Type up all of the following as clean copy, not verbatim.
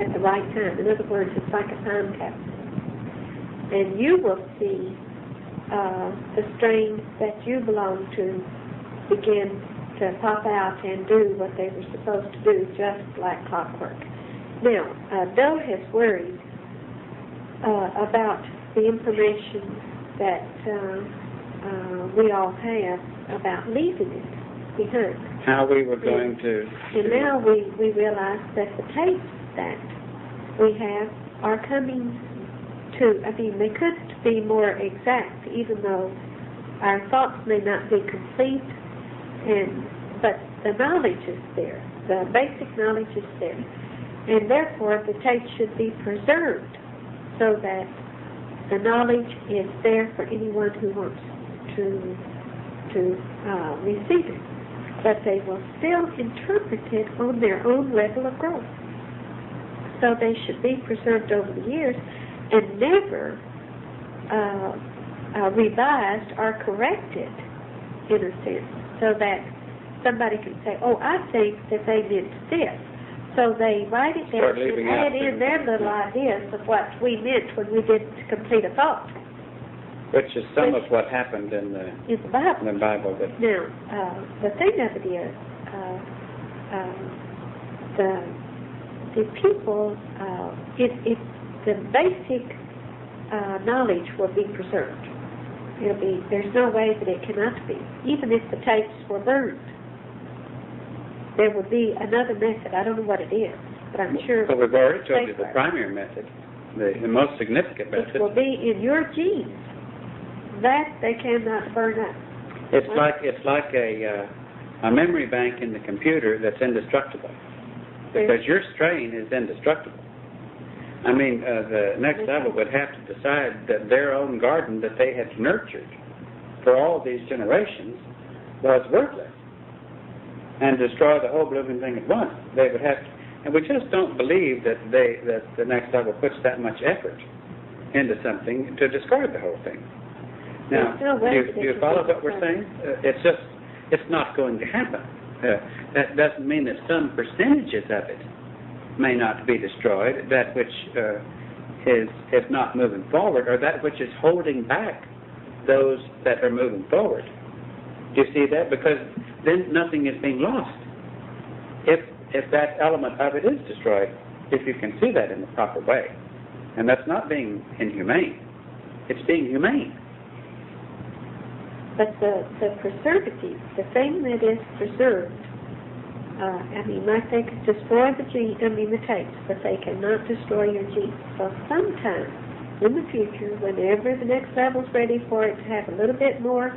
at the right time. In other words, it's like a time capsule. And you will see the strains that you belong to begin to pop out and do what they were supposed to do, just like clockwork. Now, Bill has worried about the information that we all have about leaving it behind. How we were going to... And now we realize that the tapes that we have are coming to, I mean, they couldn't be more exact, even though our thoughts may not be complete, but the knowledge is there. The basic knowledge is there. And therefore, the tape should be preserved so that the knowledge is there for anyone who wants to receive it. But they will still interpret it on their own level of growth. So they should be preserved over the years and never revised or corrected, in a sense, so that somebody can say, oh, I think that they meant this. So they write it down and add in their little ideas of what we meant when we didn't complete a thought. Which is some of what happened in the Bible. Now, the thing of it is, the people, if the basic knowledge will be preserved. There's no way that it cannot be. Even if the tapes were burned, there would be another method. I don't know what it is, but I'm sure. Well, we've already told you the primary method, the most significant method. Which will be in your genes. That they cannot burn up. It's like a memory bank in the computer that's indestructible, because your strain is indestructible. I mean, the next level would have to decide that their own garden that they had nurtured for all these generations was worthless and destroy the whole living thing at once. They would have to, and we just don't believe that the next level puts that much effort into something to discard the whole thing. Now, do you follow what we're saying? It's not going to happen. That doesn't mean that some percentages of it may not be destroyed, that which is not moving forward, or that which is holding back those that are moving forward. Do you see that? Because then nothing is being lost. If that element of it is destroyed, if you can see that in the proper way. And that's not being inhumane. It's being humane. But the preservative, the thing that is preserved, like they could destroy the tapes, but they cannot destroy your genes. So sometime in the future, whenever the next level's ready for it to have a little bit more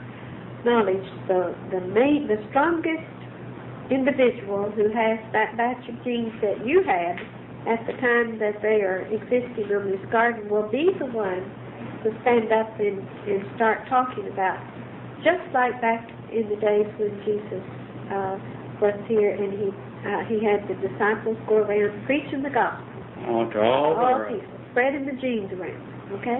knowledge, the strongest individual who has that batch of genes that you had at the time that they are existing on this garden will be the one to stand up and start talking about. Just like back in the days when Jesus was here and he had the disciples go around preaching the gospel. To all people, spreading the genes around, okay?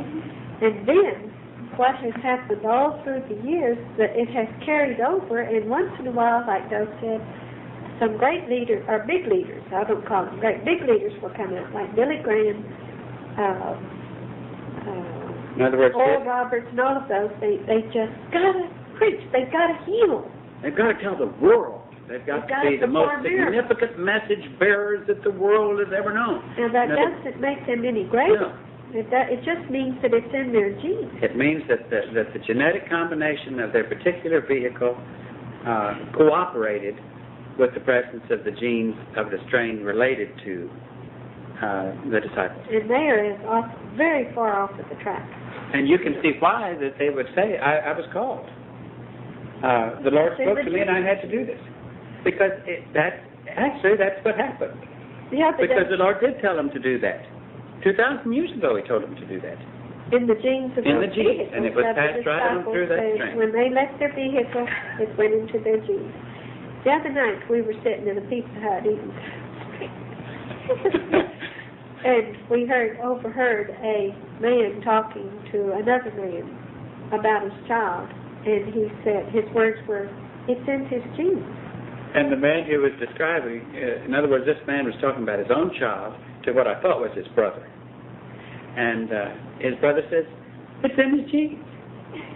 And then what has happened all through the years, that it has carried over, and once in a while, like Doug said, some great leaders, or big leaders, I don't call them great, big leaders will come out, like Billy Graham, in other words, Oral Roberts, and all of those. They just got to preach. They've got to heal. They've got to tell the world. They've got to be the most significant message bearers that the world has ever known. Now, that doesn't make them any greater. No. It just means that it's in their genes. It means that the genetic combination of their particular vehicle cooperated with the presence of the genes of the strain related to the disciples. And they are very far off of the track. And you can see why that they would say, I was called. The Lord spoke to me and I had to do this. Because that's what happened. Yeah, because the Lord did tell them to do that. 2,000 years ago He told them to do that. In the genes of In the genes. And it was passed right on through that strain. When they left their vehicle, it went into their genes. The other night we were sitting in a Pizza Hut eating and we overheard a man talking to another man about his child, and he said, his words were, it's in his genes. And the man who was describing, in other words, this man was talking about his own child, to what I thought was his brother. And his brother says, "It's in his genes."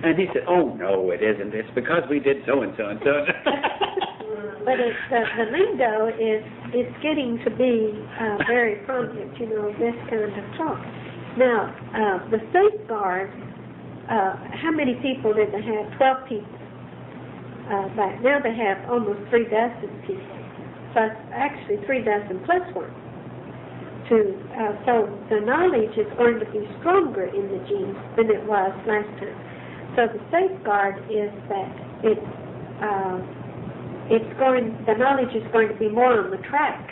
And he said, "Oh, no, it isn't. It's because we did so and so and so." But it's, the lingo it's getting to be very prominent, this kind of talk. Now, the safeguard, how many people did they have? 12 people. Back now they have almost 3 dozen people, plus actually 3 dozen plus 1. So the knowledge is going to be stronger in the genes than it was last time. So the safeguard is that the knowledge is going to be more on the track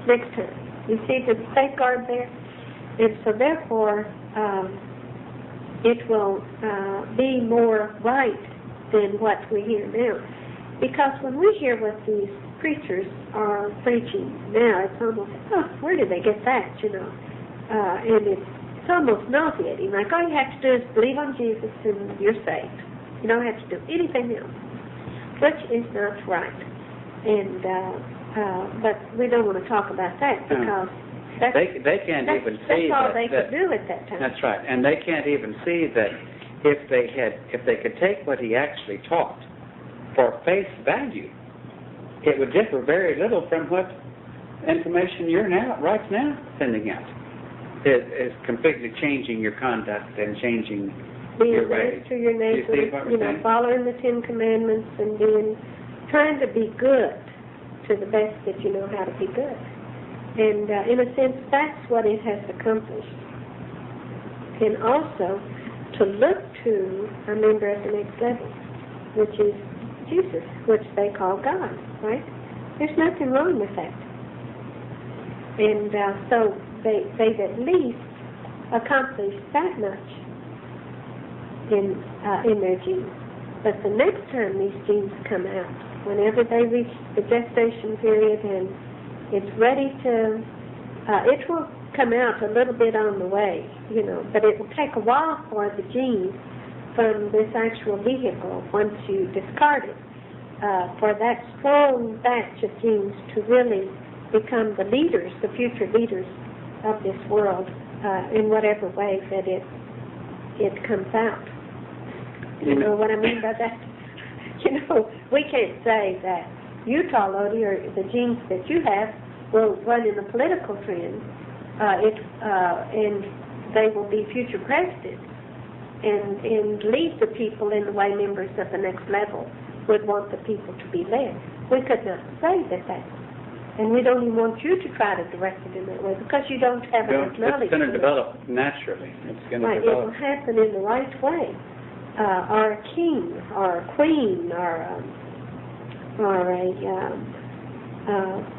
next time. You see the safeguard there? And so therefore, it will be more right than what we hear now. Because when we hear what these preachers are preaching now, it's almost, where did they get that, and it's almost nauseating. Like, all you have to do is believe on Jesus and you're saved. You don't have to do anything else, which is not right. And but we don't want to talk about that because they can't even see that's all they could do at that time. That's right, and they can't even see that if they could take what he actually taught for face value, it would differ very little from what information you're right now sending out. Is completely changing your conduct and changing your ways. To your neighbor, following the 10 Commandments and trying to be good to the best that you know how to be good. And in a sense, that's what it has accomplished. And also to look to a member at the next level, which is Jesus, which they call God, right? There's nothing wrong with that. And so they've at least accomplished that much in their genes. But the next time these genes come out, whenever they reach the gestation period and it's ready to, it will come out a little bit on the way, but it will take a while for the genes from this actual vehicle, once you discard it, for that strong batch of genes to really become the leaders, the future leaders of this world, in whatever way that it comes out. You know what I mean by that? We can't say that Utah Lodi or the genes that you have will run in the political trend, and they will be future presidents and lead the people in the way members of the next level would want the people to be led. We could not say that. And we don't even want you to try to direct it in that way because you don't have enough knowledge. It's going to develop naturally. It's going to develop. It will happen in the right way. Or a king, or a queen, or a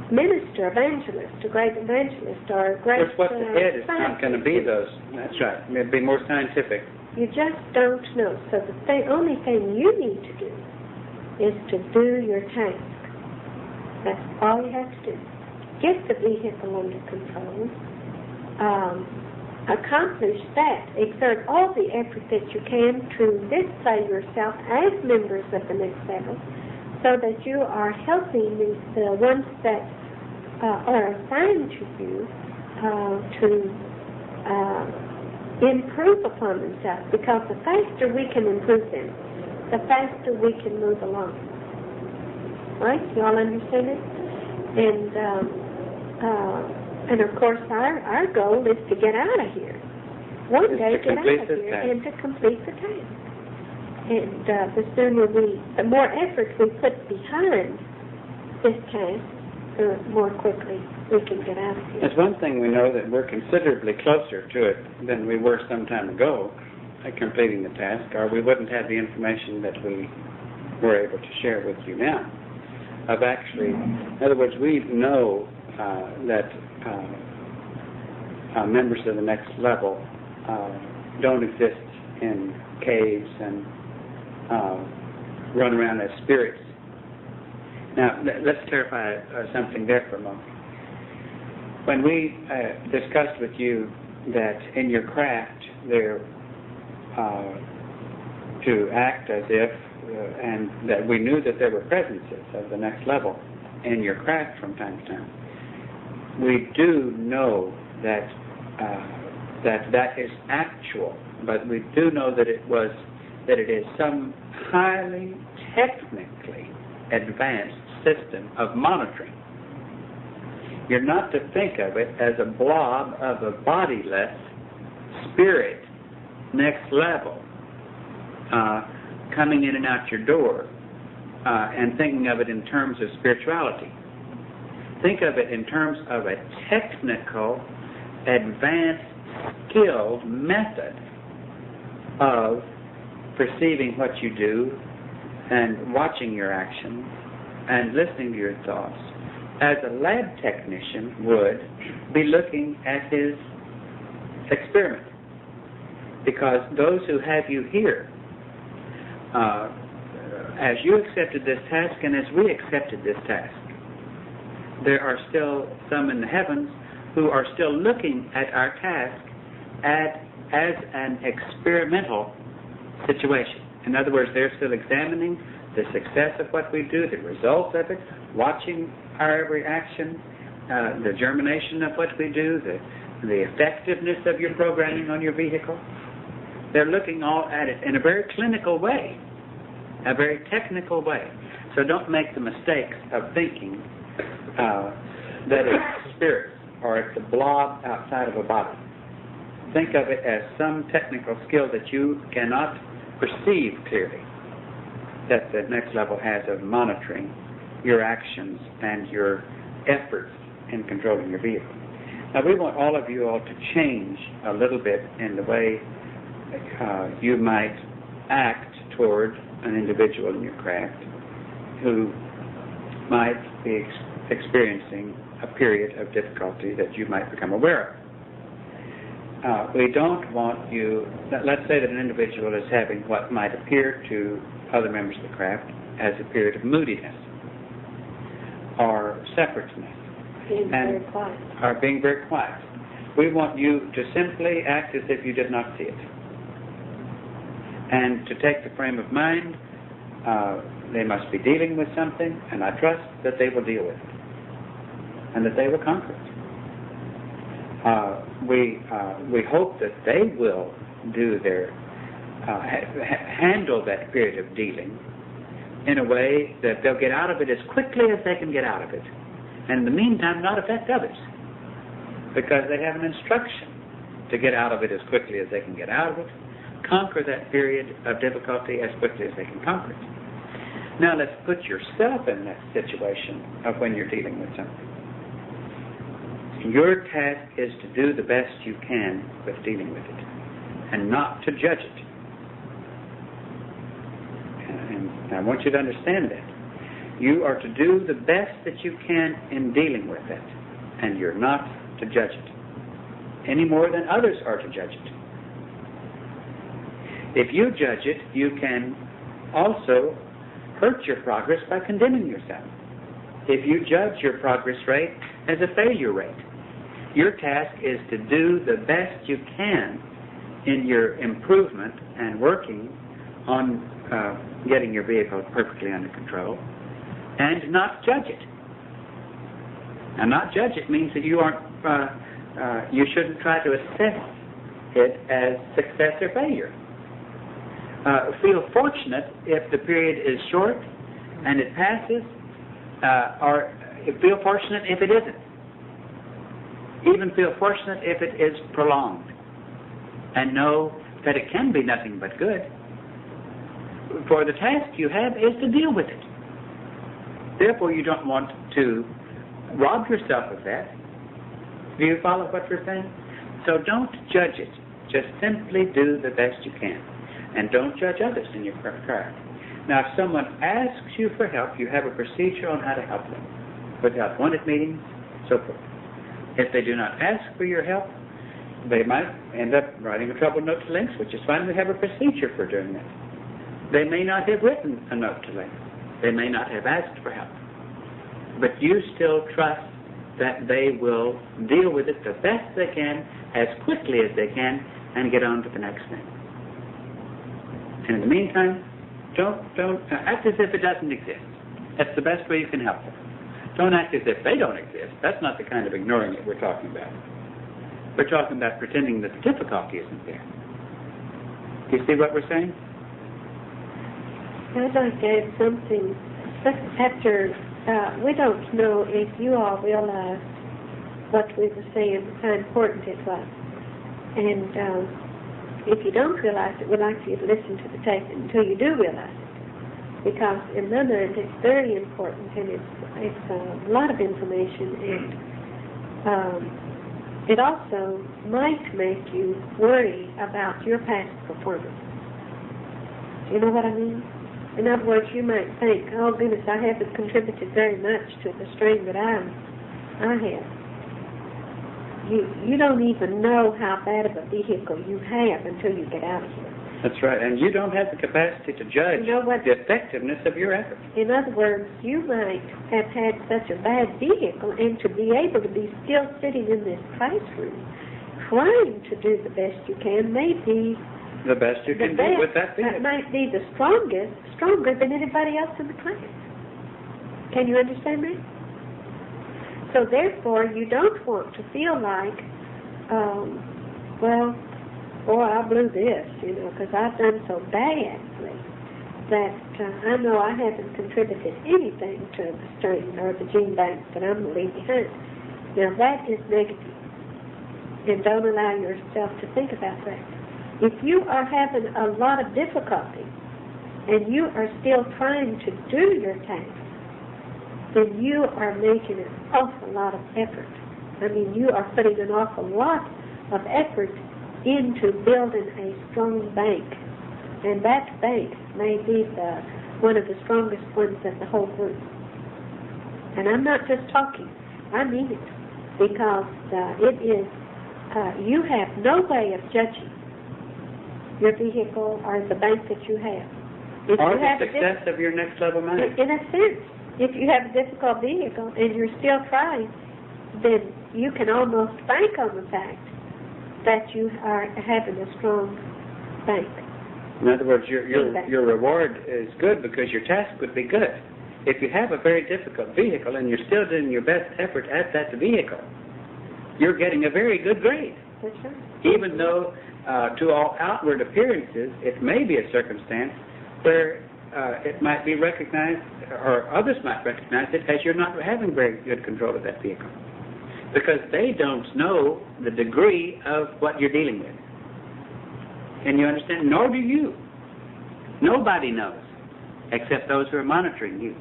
minister, evangelist, a great evangelist, or a great what's ahead is not going to be those. That's right. It'll be more scientific. You just don't know. So the only thing you need to do is to do your task. That's all you have to do. Get the vehicle under control. Accomplish that. Exert all the effort that you can to display yourself as members of the next level so that you are helping the ones that are assigned to you to improve upon themselves, because the faster we can improve them, the faster we can move along. Right? You all understand it? And of course, our goal is to get out of here. One day, get out of here and to complete the task. And the more effort we put behind this task, the more quickly we can get out of here. There's one thing we know, that we're considerably closer to it than we were some time ago at completing the task, or we wouldn't have the information that we were able to share with you now. In other words, we know that members of the next level don't exist in caves and run around as spirits. Now, let's clarify something there for a moment. When we discussed with you that in your craft they're to act as if, and that we knew that there were presences of the next level in your craft from time to time, we do know that that is actual, but we do know that it is some highly technically advanced system of monitoring. You're not to think of it as a blob of a bodiless spirit, next level, coming in and out your door, and thinking of it in terms of spirituality. Think of it in terms of a technical, advanced, skilled method of perceiving what you do and watching your actions and listening to your thoughts, as a lab technician would be looking at his experiment. Because those who have you here, as you accepted this task and as we accepted this task, there are still some in the heavens who are still looking at our task as an experimental situation. In other words, they're still examining the success of what we do, the results of it, watching our every action, the germination of what we do, the effectiveness of your programming on your vehicle. They're looking all at it in a very clinical way, a very technical way. So don't make the mistake of thinking that it's spirit or it's a blob outside of a body. Think of it as some technical skill that you cannot perceive clearly, that the next level has of monitoring your actions and your efforts in controlling your vehicle. Now, we want all of you all to change a little bit in the way you might act toward an individual in your craft who might be experiencing a period of difficulty that you might become aware of. We don't want you, let's say that an individual is having what might appear to other members of the craft as a period of moodiness or separateness. Being very quiet. Or being very quiet. We want you to simply act as if you did not see it. And to take the frame of mind, they must be dealing with something, and I trust that they will deal with it, and that they will conquer it. We hope that they will do their handle that period of dealing in a way that they'll get out of it as quickly as they can get out of it, and in the meantime not affect others, because they have an instruction to get out of it as quickly as they can get out of it, conquer that period of difficulty as quickly as they can conquer it. Now let's put yourself in that situation of when you're dealing with something. Your task is to do the best you can with dealing with it, and not to judge it. And I want you to understand that. You are to do the best that you can in dealing with it, and you're not to judge it, any more than others are to judge it. If you judge it, you can also hurt your progress by condemning yourself. If you judge your progress rate as a failure rate, your task is to do the best you can in your improvement and working on getting your vehicle perfectly under control, and not judge it. Now, not judge it means that you aren't, you shouldn't try to assess it as success or failure. Feel fortunate if the period is short and it passes, or feel fortunate if it isn't. Even feel fortunate if it is prolonged, and know that it can be nothing but good. For the task you have is to deal with it. Therefore, you don't want to rob yourself of that. Do you follow what we're saying? So don't judge it. Just simply do the best you can. And don't judge others in your craft. Now, if someone asks you for help, you have a procedure on how to help them. With help wanted meetings, so forth. If they do not ask for your help, they might end up writing a trouble note to Links, which is fine. We have a procedure for doing that. They may not have written a note to Links. They may not have asked for help. But you still trust that they will deal with it the best they can, as quickly as they can, and get on to the next thing. And in the meantime, don't act as if it doesn't exist. That's the best way you can help them. Don't act as if they don't exist. That's not the kind of ignoring that we're talking about. We're talking about pretending that the difficulty isn't there. Do you see what we're saying? I'd like to add something. After, we don't know if you all realize what we were saying, how important it was. And if you don't realize it, we'd like you to listen to the tape until you do realize it. Because in my mind, it's very important, and it's a lot of information, and it also might make you worry about your past performance. Do you know what I mean? In other words, you might think, oh goodness, I haven't contributed very much to the strain that I have. You don't even know how bad of a vehicle you have until you get out of here. That's right, and you don't have the capacity to judge the effectiveness of your effort. In other words, you might have had such a bad vehicle, and to be able to be still sitting in this classroom trying to do the best you can may be the best you can do with that vehicle. That might be the stronger than anybody else in the class. Can you understand that? So therefore, you don't want to feel like, well, boy, I blew this, because I've done so badly that I know I haven't contributed anything to the strain or the gene bank that I'm going to leave behind. Now, that is negative, and don't allow yourself to think about that. If you are having a lot of difficulty and you are still trying to do your task, then you are making an awful lot of effort. I mean, you are putting an awful lot of effort into building a strong bank. And that bank may be one of the strongest ones in the whole group. And I'm not just talking. I mean it. Because it is, you have no way of judging your vehicle or the bank that you have. Or the success of your next level money. In a sense, if you have a difficult vehicle and you're still trying, then you can almost bank on the fact that you are having a strong bank. In other words, your reward is good because your task would be good. If you have a very difficult vehicle and you're still doing your best effort at that vehicle, you're getting a very good grade. That's right. Even though to all outward appearances, it may be a circumstance where it might be recognized, or others might recognize it as you're not having very good control of that vehicle. Because they don't know the degree of what you're dealing with. Can you understand? Nor do you. Nobody knows, except those who are monitoring you.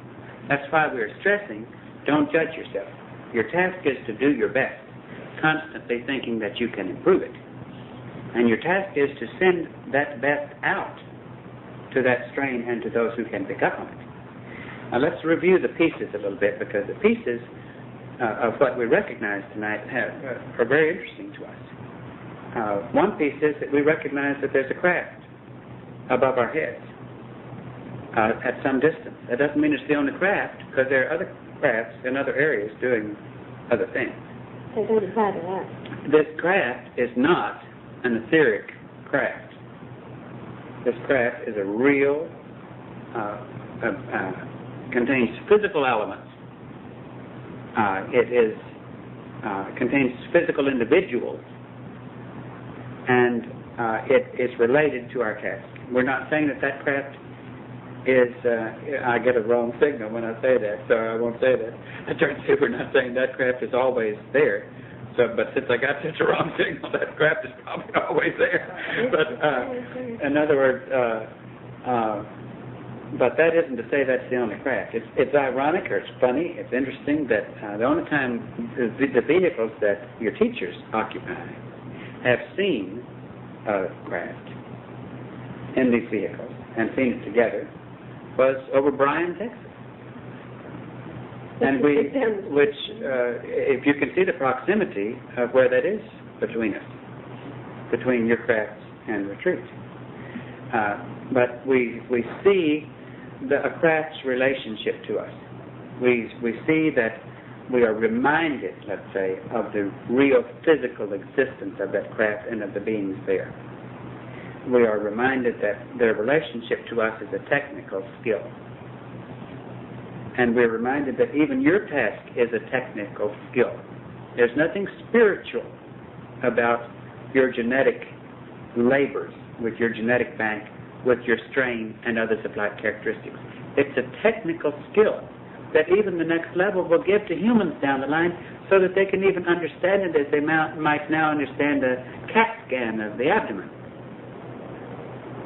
That's why we're stressing, don't judge yourself. Your task is to do your best, constantly thinking that you can improve it. And your task is to send that best out to that strain and to those who can pick up on it. Now let's review the pieces a little bit, because the pieces of what we recognize tonight are very interesting to us. One piece is that we recognize that there's a craft above our heads at some distance. That doesn't mean it's the only craft, because there are other crafts in other areas doing other things. They don't apply to us. This craft is not an etheric craft. This craft is a real, contains physical elements. It contains physical individuals, and it is related to our task. We're not saying that craft is, I get a wrong signal when I say that, so I won't say that. I turn to we're not saying that craft is always there. But since I got such a wrong signal, that craft is probably always there. But in other words, but that isn't to say that's the only craft. It's ironic, or it's funny, it's interesting that the only time the vehicles that your teachers occupy have seen a craft in these vehicles and seen it together was over Bryan, Texas. And if you can see the proximity of where that is between us, between your crafts and retreat. But we see a craft's relationship to us. We see that we are reminded, let's say, of the real physical existence of that craft and of the beings there. We are reminded that their relationship to us is a technical skill. And we're reminded that even your task is a technical skill. There's nothing spiritual about your genetic labors with your genetic bank, with your strain and other supplied characteristics. It's a technical skill that even the next level will give to humans down the line so that they can even understand it as they might now understand a CAT scan of the abdomen.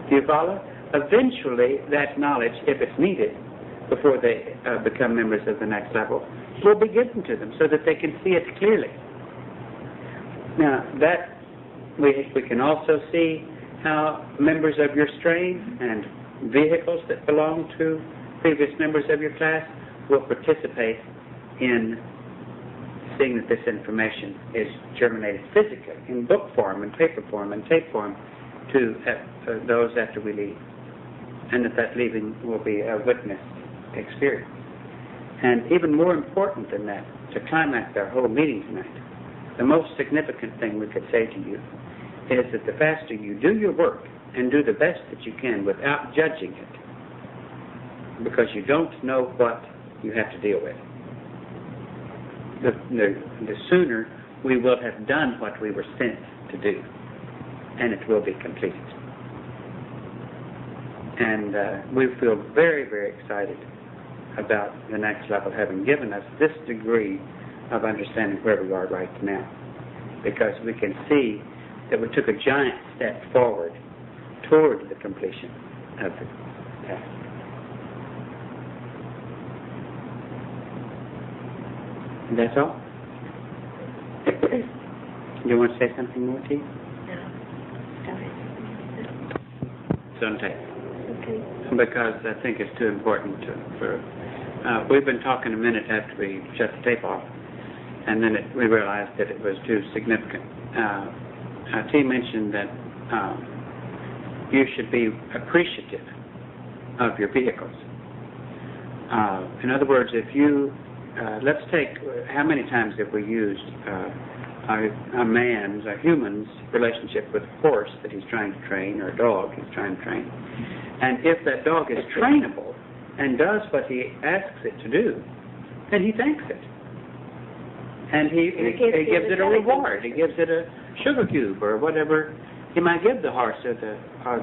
Do you follow? Eventually, that knowledge, if it's needed, before they become members of the next level, will be given to them so that they can see it clearly. Now, that we can also see how members of your strain and vehicles that belong to previous members of your class will participate in seeing that this information is germinated physically, in book form, and paper form, and tape form, to those after we leave. And that leaving will be a witness experience. And even more important than that, to climax our whole meeting tonight, the most significant thing we could say to you is that the faster you do your work and do the best that you can without judging it, because you don't know what you have to deal with, the sooner we will have done what we were sent to do, and it will be completed. And we feel very, very excited about the next level having given us this degree of understanding where we are right now, because we can see that we took a giant step forward toward the completion of the task. And that's all? Do you want to say something more, T? No. Sorry. It's on tape. Okay. Because I think it's too important we've been talking a minute after we shut the tape off, and then we realized that it was too significant. T mentioned that you should be appreciative of your vehicles. In other words, if you, let's take, how many times have we used a human's relationship with a horse that he's trying to train, or a dog he's trying to train. And if that dog is trainable and does what he asks it to do, then he thanks it. And he gives it a reward. He gives it a sugar cube or whatever he might give the horse or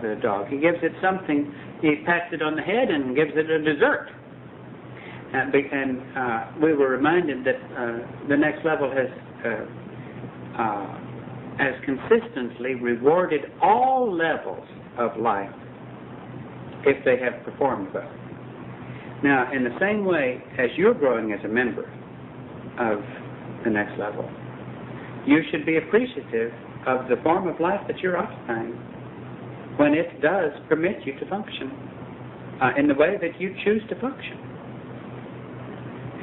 the dog. He gives it something. He pats it on the head and gives it a dessert. And we were reminded that the next level has consistently rewarded all levels of life if they have performed well. Now, in the same way as you're growing as a member of the next level, you should be appreciative of the form of life that you're occupying when it does permit you to function in the way that you choose to function.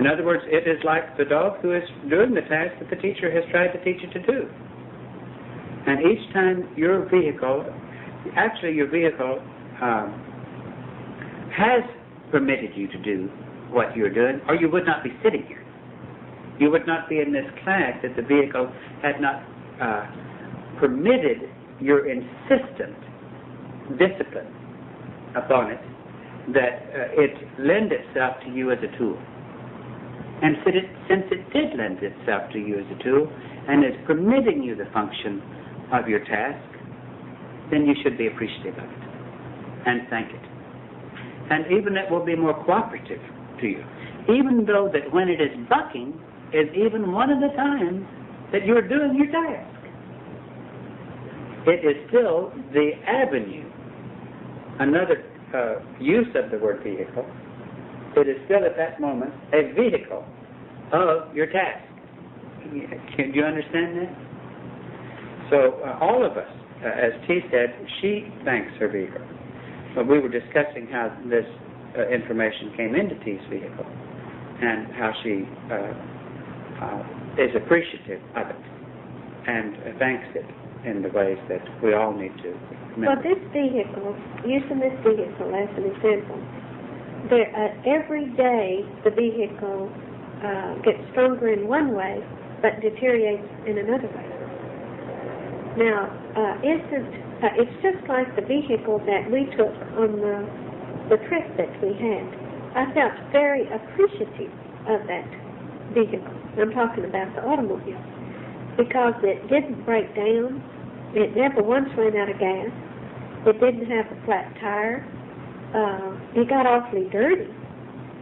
In other words, it is like the dog who is doing the task that the teacher has tried to teach it to do. And each time your vehicle has permitted you to do what you're doing, or you would not be sitting here. You would not be in this class if the vehicle had not permitted your insistent discipline upon it, that it lend itself to you as a tool. And since it did lend itself to you as a tool and is permitting you the function of your task, then you should be appreciative of it and thank it. And even it will be more cooperative to you, even though that when it is bucking is even one of the times that you're doing your task. It is still the avenue, another use of the word vehicle. It is still at that moment a vehicle of your task. Do you understand that? So all of us, as T said, she thanks her vehicle. But we were discussing how this information came into T's vehicle and how she is appreciative of it and thanks it in the ways that we all need to remember. Well, this vehicle, using this vehicle as an example, every day the vehicle gets stronger in one way but deteriorates in another way. Now, it's just like the vehicle that we took on the trip that we had. I felt very appreciative of that vehicle. I'm talking about the automobile, because it didn't break down. It never once ran out of gas. It didn't have a flat tire. It got awfully dirty,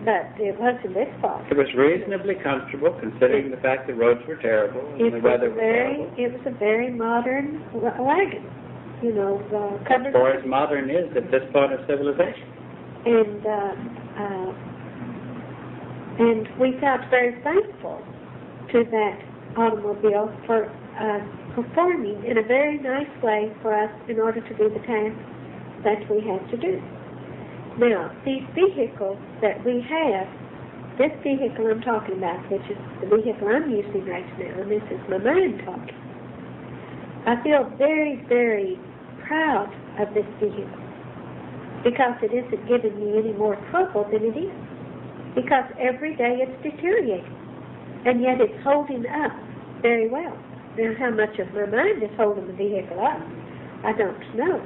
but it wasn't its fault. It was reasonably comfortable, considering the fact the roads were terrible and the weather was terrible. It was a very modern wagon, you know, covered. As far as modern is at this point of civilization. And we felt very thankful to that automobile for performing in a very nice way for us in order to do the task that we had to do. Now, these vehicles that we have, this vehicle I'm talking about, which is the vehicle I'm using right now, and this is my mind talking, I feel very, very proud of this vehicle, because it isn't giving me any more trouble than it is. Because every day it's deteriorating, and yet it's holding up very well. Now, how much of my mind is holding the vehicle up, I don't know.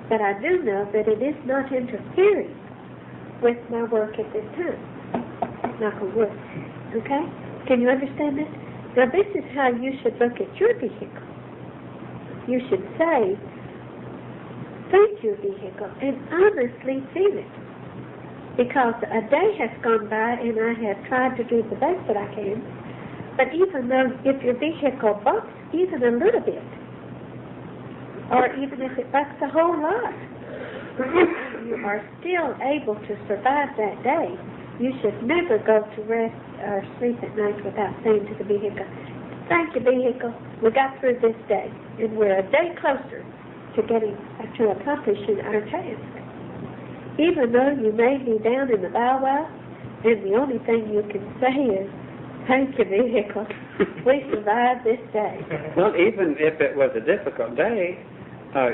But I do know that it is not interfering with my work at this time. Knock on wood. Okay? Can you understand this? Now, this is how you should look at your vehicle. You should say, thank you, vehicle, and honestly feel it. Because a day has gone by and I have tried to do the best that I can, but even though if your vehicle bucks even a little bit, or even if it bucks a whole lot, you are still able to survive that day. You should never go to rest or sleep at night without saying to the vehicle, thank you, vehicle, we got through this day, and we're a day closer to accomplishing our task. Even though you may be down in the bow wow, and the only thing you can say is, thank you, vehicle, we survived this day. Well, even if it was a difficult day,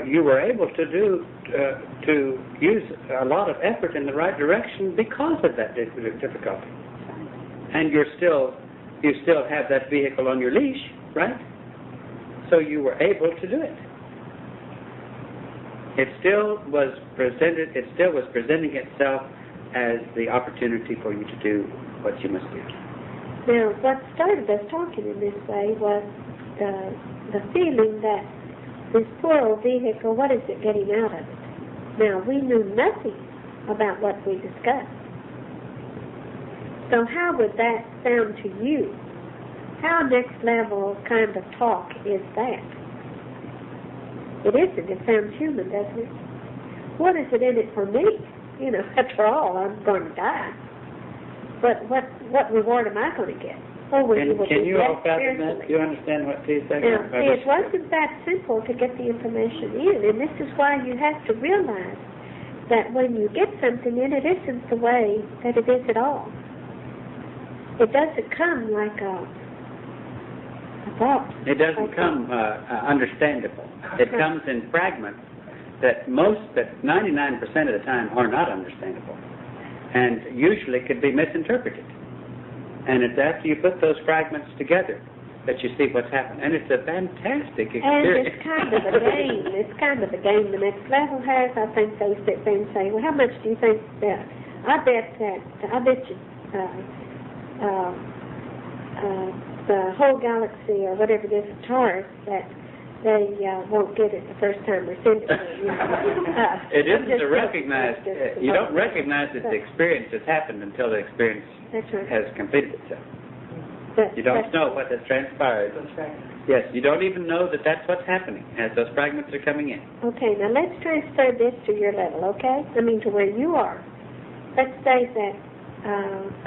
you were able to use a lot of effort in the right direction because of that difficulty. And you still have that vehicle on your leash, right? So you were able to do it. It still was presenting itself as the opportunity for you to do what you must do. Now, what started us talking in this way was the feeling that this poor old vehicle, what is it getting out of it? Now, we knew nothing about what we discussed. So how would that sound to you? How next level kind of talk is that? It isn't. It sounds human, doesn't it? What is it in it for me? You know, after all, I'm going to die. But what reward am I going to get? Can you all fathom that? Do you understand what she's saying? Now, see, it wasn't that simple to get the information in, and this is why you have to realize that when you get something in, it isn't the way that it is at all. It doesn't come like a thought. It doesn't come understandable. It comes in fragments that 99% of the time are not understandable, and usually could be misinterpreted. And it's after you put those fragments together that you see what's happened. And it's a fantastic experience. And it's kind of a game. It's kind of a game the next level has. I think they sit there and say, well, how much do you think that? I bet you the whole galaxy or whatever it is of Taurus that they won't get it the first time they send it to you. It isn't to recognize. You don't recognize that the experience has happened until the experience has completed itself. You don't know what has transpired. Yes, you don't even know that that's what's happening as those fragments are coming in. Okay, now let's transfer this to your level, okay? I mean to where you are. Let's say that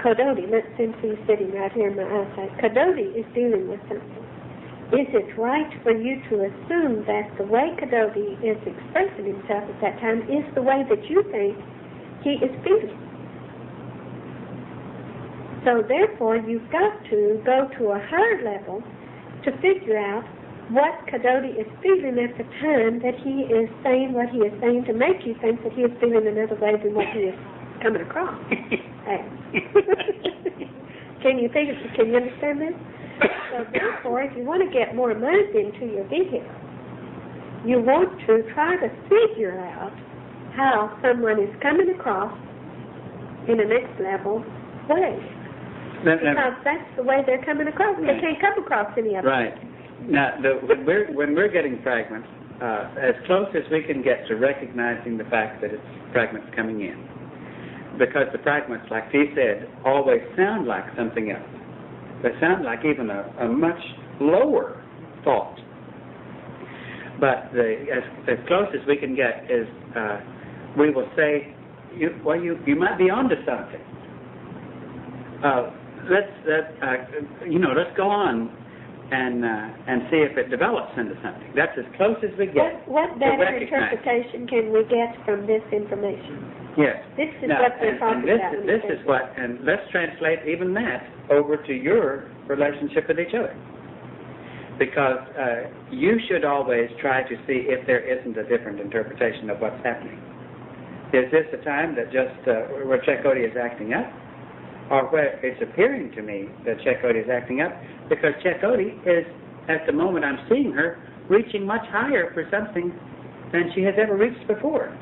Kodoti, since he's sitting right here in my eyesight, Kodoti is dealing with something. Is it right for you to assume that the way Kodoti is expressing himself at that time is the way that you think he is feeling? So therefore, you've got to go to a higher level to figure out what Kodoti is feeling at the time that he is saying what he is saying to make you think that he is feeling another way than what he is coming across. Can you understand this? So therefore, if you want to get more mind into your vehicle, you want to try to figure out how someone is coming across in a next level way. Because that's the way they're coming across. They can't come across any other way. Right. Now, when we're getting fragments, as close as we can get to recognizing the fact that it's fragments coming in, because the fragments, like T said, always sound like something else. They sound like even a much lower thought. But as close as we can get is we will say, you might be onto something. Let's go on and see if it develops into something. That's as close as we get. What better interpretation can we get from this information? Yes. This is what they're talking about. This is what, and let's translate even that over to your relationship with each other. Because you should always try to see if there isn't a different interpretation of what's happening. Is this a time that just where Chakotay is acting up? Or where it's appearing to me that Chakotay is acting up? Because Chakotay is, at the moment I'm seeing her, reaching much higher for something than she has ever reached before.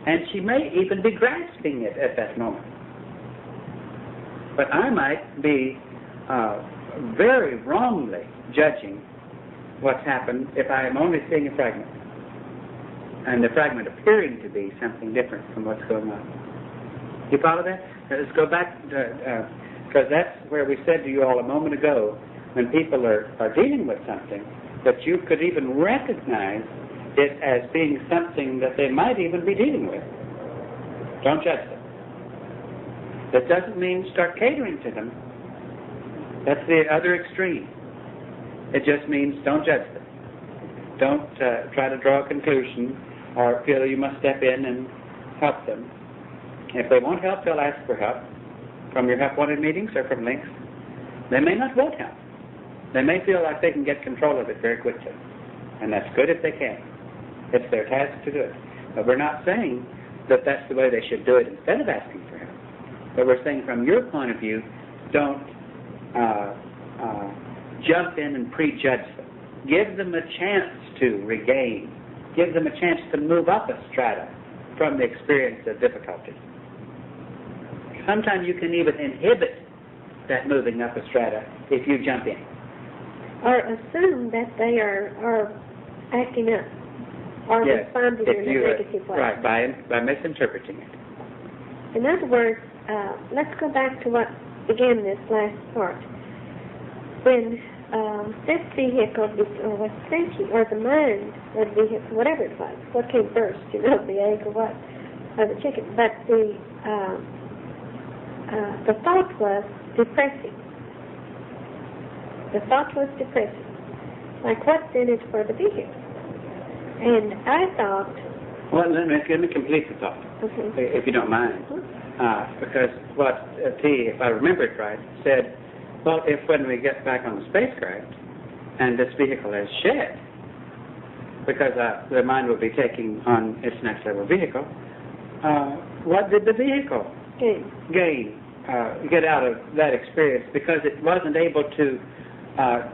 And she may even be grasping it at that moment. But I might be very wrongly judging what's happened if I am only seeing a fragment, and the fragment appearing to be something different from what's going on. You follow that? Let's go back, because that's where we said to you all a moment ago, when people are dealing with something, that you could even recognize it as being something that they might even be dealing with. Don't judge them. That doesn't mean start catering to them. That's the other extreme. It just means don't judge them. Don't try to draw a conclusion or feel you must step in and help them. If they won't help, they'll ask for help from your help wanted meetings or from links. They may not want help. They may feel like they can get control of it very quickly. And that's good if they can. It's their task to do it. But we're not saying that that's the way they should do it instead of asking for help. But we're saying from your point of view, don't jump in and prejudge them. Give them a chance to regain. Give them a chance to move up a strata from the experience of difficulty. Sometimes you can even inhibit that moving up a strata if you jump in. Or assume that they are acting up or responding in a negative way. Right, by misinterpreting it. In other words, let's go back to what began this last part. When this vehicle was thinking, or the mind, or the vehicle, whatever it was, what came first, the egg or what, or the chicken, but the thought was depressing. The thought was depressing. Like, what's in it for the vehicle? And I thought... Well, let me complete the thought, if you don't mind. Because what T, if I remember it right, said, well, if when we get back on the spacecraft and this vehicle has shed, because the mind will be taking on its next level vehicle, what did the vehicle gain, get out of that experience? Because it wasn't able to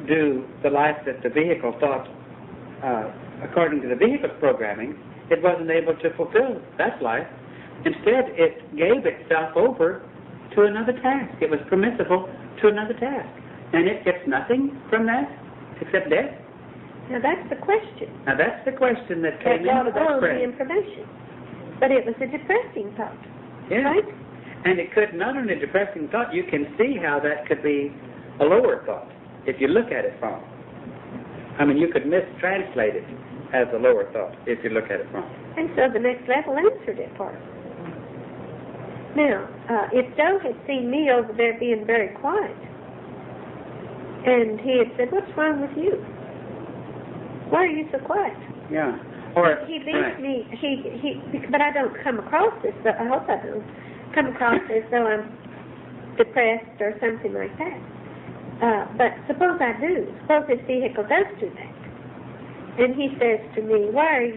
do the life that the vehicle thought, according to the vehicle's programming, it wasn't able to fulfill that life. Instead, it gave itself over to another task. It was permissible to another task. And it gets nothing from that except death. Now, that's the question. Now, that's the question that came into that the information. But it was a depressing thought. Yeah. Right? And it could, not only a depressing thought, you can see how that could be a lower thought if you look at it wrong. I mean, you could mistranslate it as a lower thought if you look at it wrong. And so the next level answered it for us. Now, if Joe had seen me over there being very quiet, and he had said, "What's wrong with you? Why are you so quiet?" Yeah. Or he leaves me. But I don't come across this. I hope I don't come across as though I'm depressed or something like that. But suppose I do. Suppose this vehicle does do that, and he says to me, "Why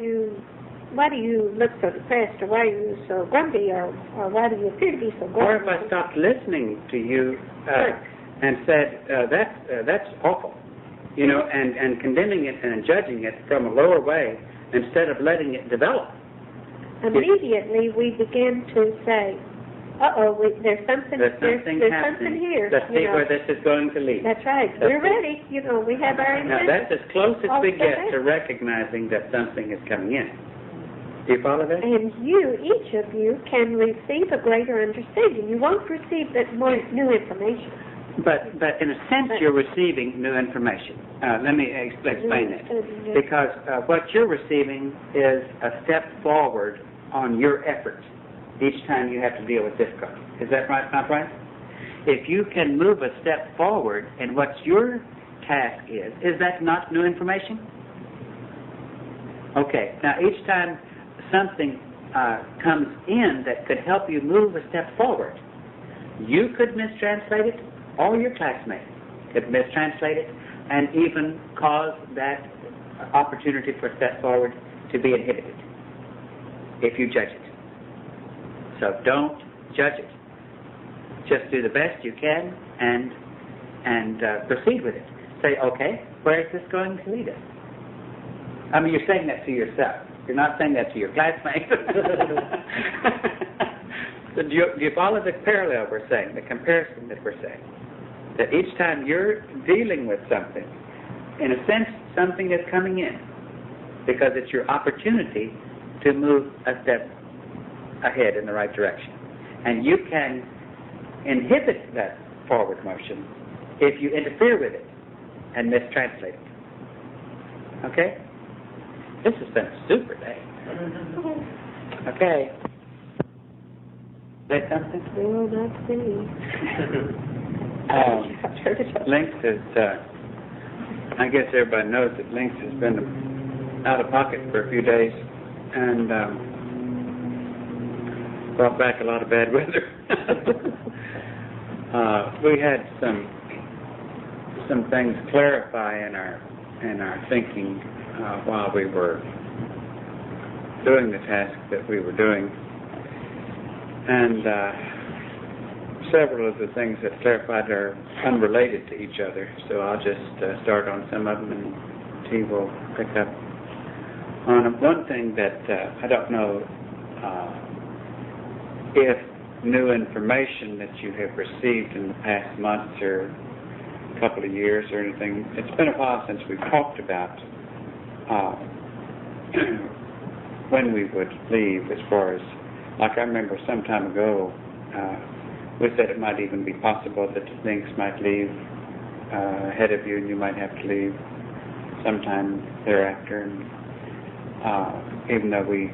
do you look so depressed, or why are you so grumpy, or why do you appear to be so grumpy?" Or if I stopped listening to you and said, that's awful, and condemning it and judging it from a lower way instead of letting it develop. Immediately we begin to say, there's something happening. here. Let's see where this is going to lead. That's right. We're ready. We have our Now, that's as close as we get to recognizing that something is coming in. Do you follow that? And each of you, can receive a greater understanding. You won't receive that more new information. But in a sense, you're receiving new information. Let me explain that. Because what you're receiving is a step forward on your efforts each time you have to deal with difficulty. Is that right, not right? If you can move a step forward in what your task is that not new information? Okay. Now, each time something comes in that could help you move a step forward, you could mistranslate it, or your classmates could mistranslate it, and even cause that opportunity for a step forward to be inhibited if you judge it. So don't judge it. Just do the best you can and proceed with it. Say, okay, where is this going to lead us? I mean, you're saying that to yourself. You're not saying that to your classmates. So do you follow the parallel we're saying, the comparison that we're saying? That each time you're dealing with something, in a sense, something is coming in because it's your opportunity to move a step ahead in the right direction. And you can inhibit that forward motion if you interfere with it and mistranslate it. Okay? This has been a super day. Okay. Say something? No, not me. Lynx is, I guess everybody knows that Lynx has been out of pocket for a few days and brought back a lot of bad weather. We had some things clarify in our thinking while we were doing the task that we were doing, and several of the things that clarified are unrelated to each other. So I'll just start on some of them, and T will pick up on them. One thing that I don't know if new information that you have received in the past months or a couple of years or anything, it's been a while since we've talked about when we would leave, as far as, like I remember some time ago, we said it might even be possible that the Lynx might leave ahead of you and you might have to leave sometime thereafter. And even though we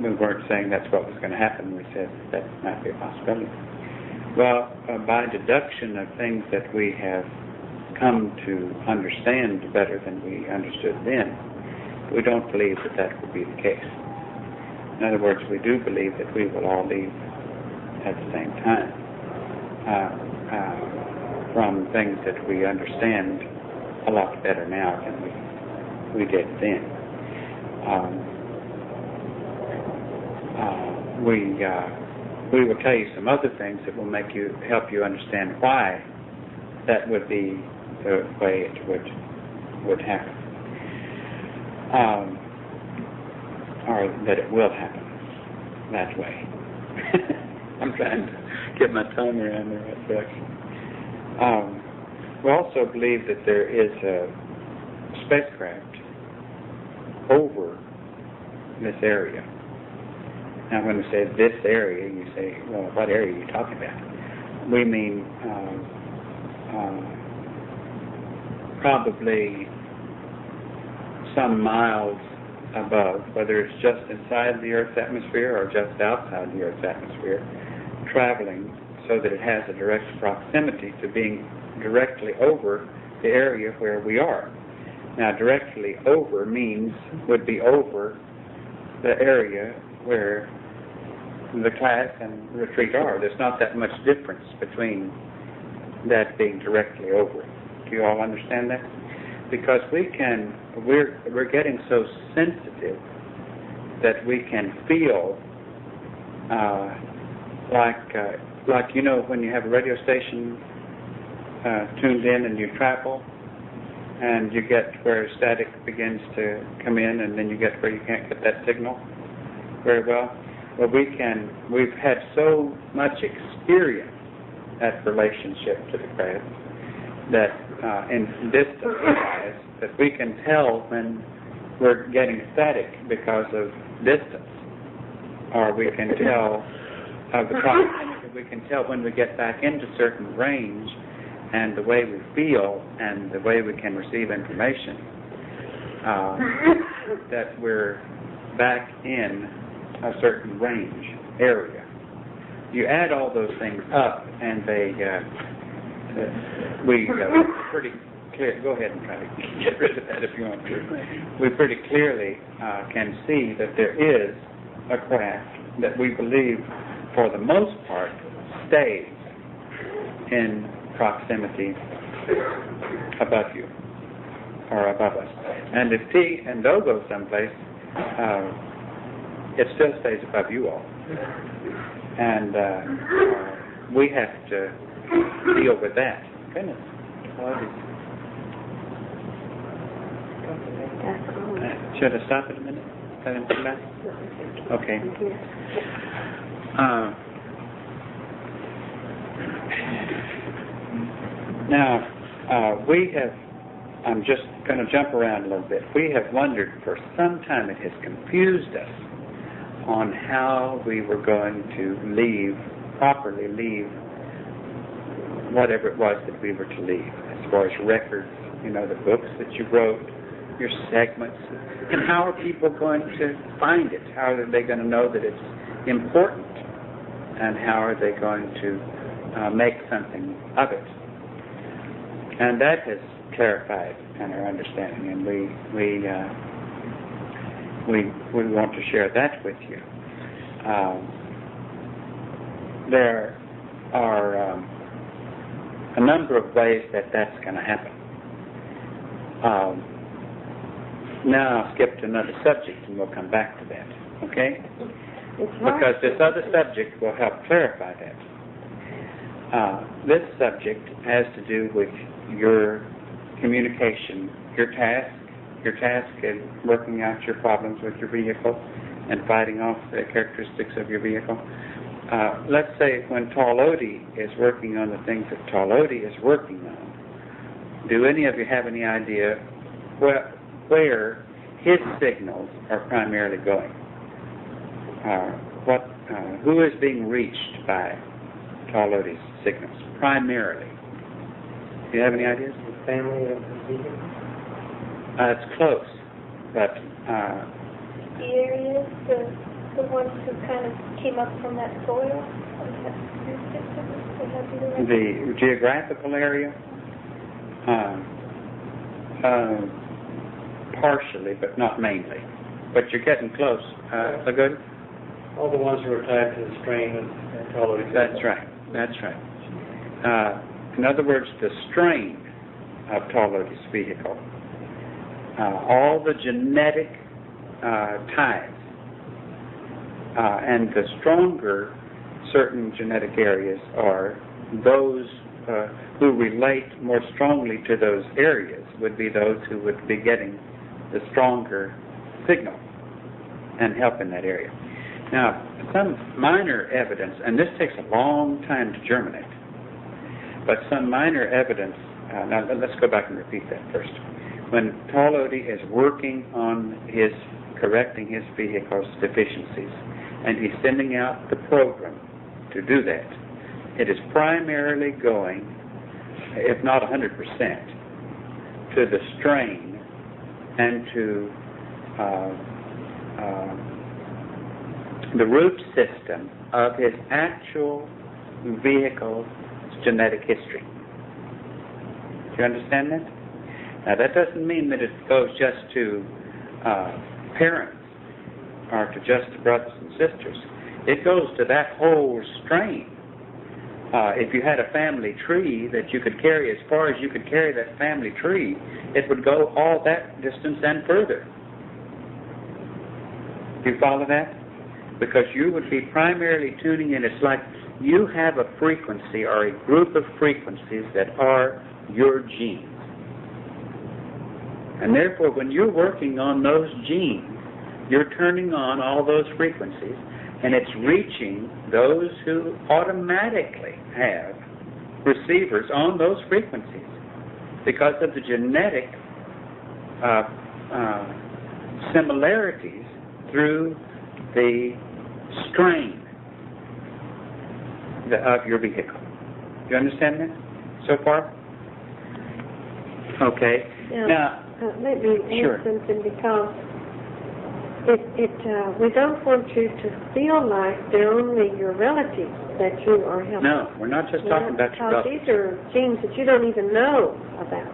weren't saying that's what was going to happen, we said that might be a possibility. Well, by deduction of things that we have come to understand better than we understood then, we don't believe that that will be the case. In other words, we do believe that we will all leave at the same time from things that we understand a lot better now than we did then. We will tell you some other things that will help you understand why that would be the way it would happen, or that it will happen that way. I'm trying to get my tongue around the right direction. We also believe that there is a spacecraft over this area. Now, when we say this area, you say, well, what area are you talking about? We mean probably some miles above, whether it's just inside the Earth's atmosphere or just outside the Earth's atmosphere, traveling so that it has a direct proximity to being directly over the area where we are. Now, directly over would be over the area where the class and retreat are. There's not that much difference between that being directly over. Do you all understand that? Because we're getting so sensitive that we can feel like you know, when you have a radio station tuned in and you travel and you get where static begins to come in and then you get where you can't get that signal very well. well, we've had so much experience at relationship to the craft that in distance wise that we can tell when we're getting static because of distance, or we can tell the proximity. We can tell when we get back into certain range, and the way we feel and the way we can receive information, that we're back in a certain range area. You add all those things up, and we pretty clear. Go ahead and try to get rid of that if you want to. We pretty clearly can see that there is a craft that we believe, for the most part, stays in proximity above you or above us. And if T and O go someplace, it still stays above you all. And we have to deal with that. Goodness. Should I stop it a minute? Let him come back? Okay. Now, we have, I'm just going to jump around a little bit. We have wondered for some time, it has confused us on how we were going to properly leave whatever it was that we were to leave, as far as records, the books that you wrote, your segments, and how are people going to find it? How are they going to know that it's important? And how are they going to make something of it? And that has clarified in our understanding, and we want to share that with you. There are a number of ways that that's going to happen. Now I'll skip to another subject, and we'll come back to that, okay? Because this other subject will help clarify that. This subject has to do with your communication, your task in working out your problems with your vehicle and fighting off the characteristics of your vehicle. Let's say when Tall Odie is working on the things that Tall Odie is working on, do any of you have any idea where his signals are primarily going? Who is being reached by Tall Odie's signals primarily? Do you have any ideas? The family of the vehicle? It's close, but The areas, the ones who kind of came up from that soil, the geographical area, partially, but not mainly. But you're getting close. So good? All the ones who are tied to the strain and Tall Odie. That's right. In other words, the strain of Tall Odie's vehicle, all the genetic ties, and the stronger certain genetic areas are those who relate more strongly to those areas would be those who would be getting the stronger signal and help in that area. Now, some minor evidence, and this takes a long time to germinate, but some minor evidence, now let's go back and repeat that first. When Tall Odie is working on correcting his vehicle's deficiencies, and he's sending out the program to do that, it is primarily going, if not 100%, to the strain and to the root system of his actual vehicle's genetic history. Do you understand that? Now, that doesn't mean that it goes just to parents or to just to brothers and sisters. It goes to that whole strain. If you had a family tree that you could carry as far as you could carry that family tree, it would go all that distance and further. Do you follow that? Because you would be primarily tuning in. It's like you have a frequency or a group of frequencies that are your genes. And therefore, when you're working on those genes, you're turning on all those frequencies, and it's reaching those who automatically have receivers on those frequencies because of the genetic similarities through the strain of your vehicle. Do you understand that so far? Okay. Now, let me sure. add something, because we don't want you to feel like they're only your relatives that you are helping. no, we're not just talking about your Because these are genes that you don't even know about,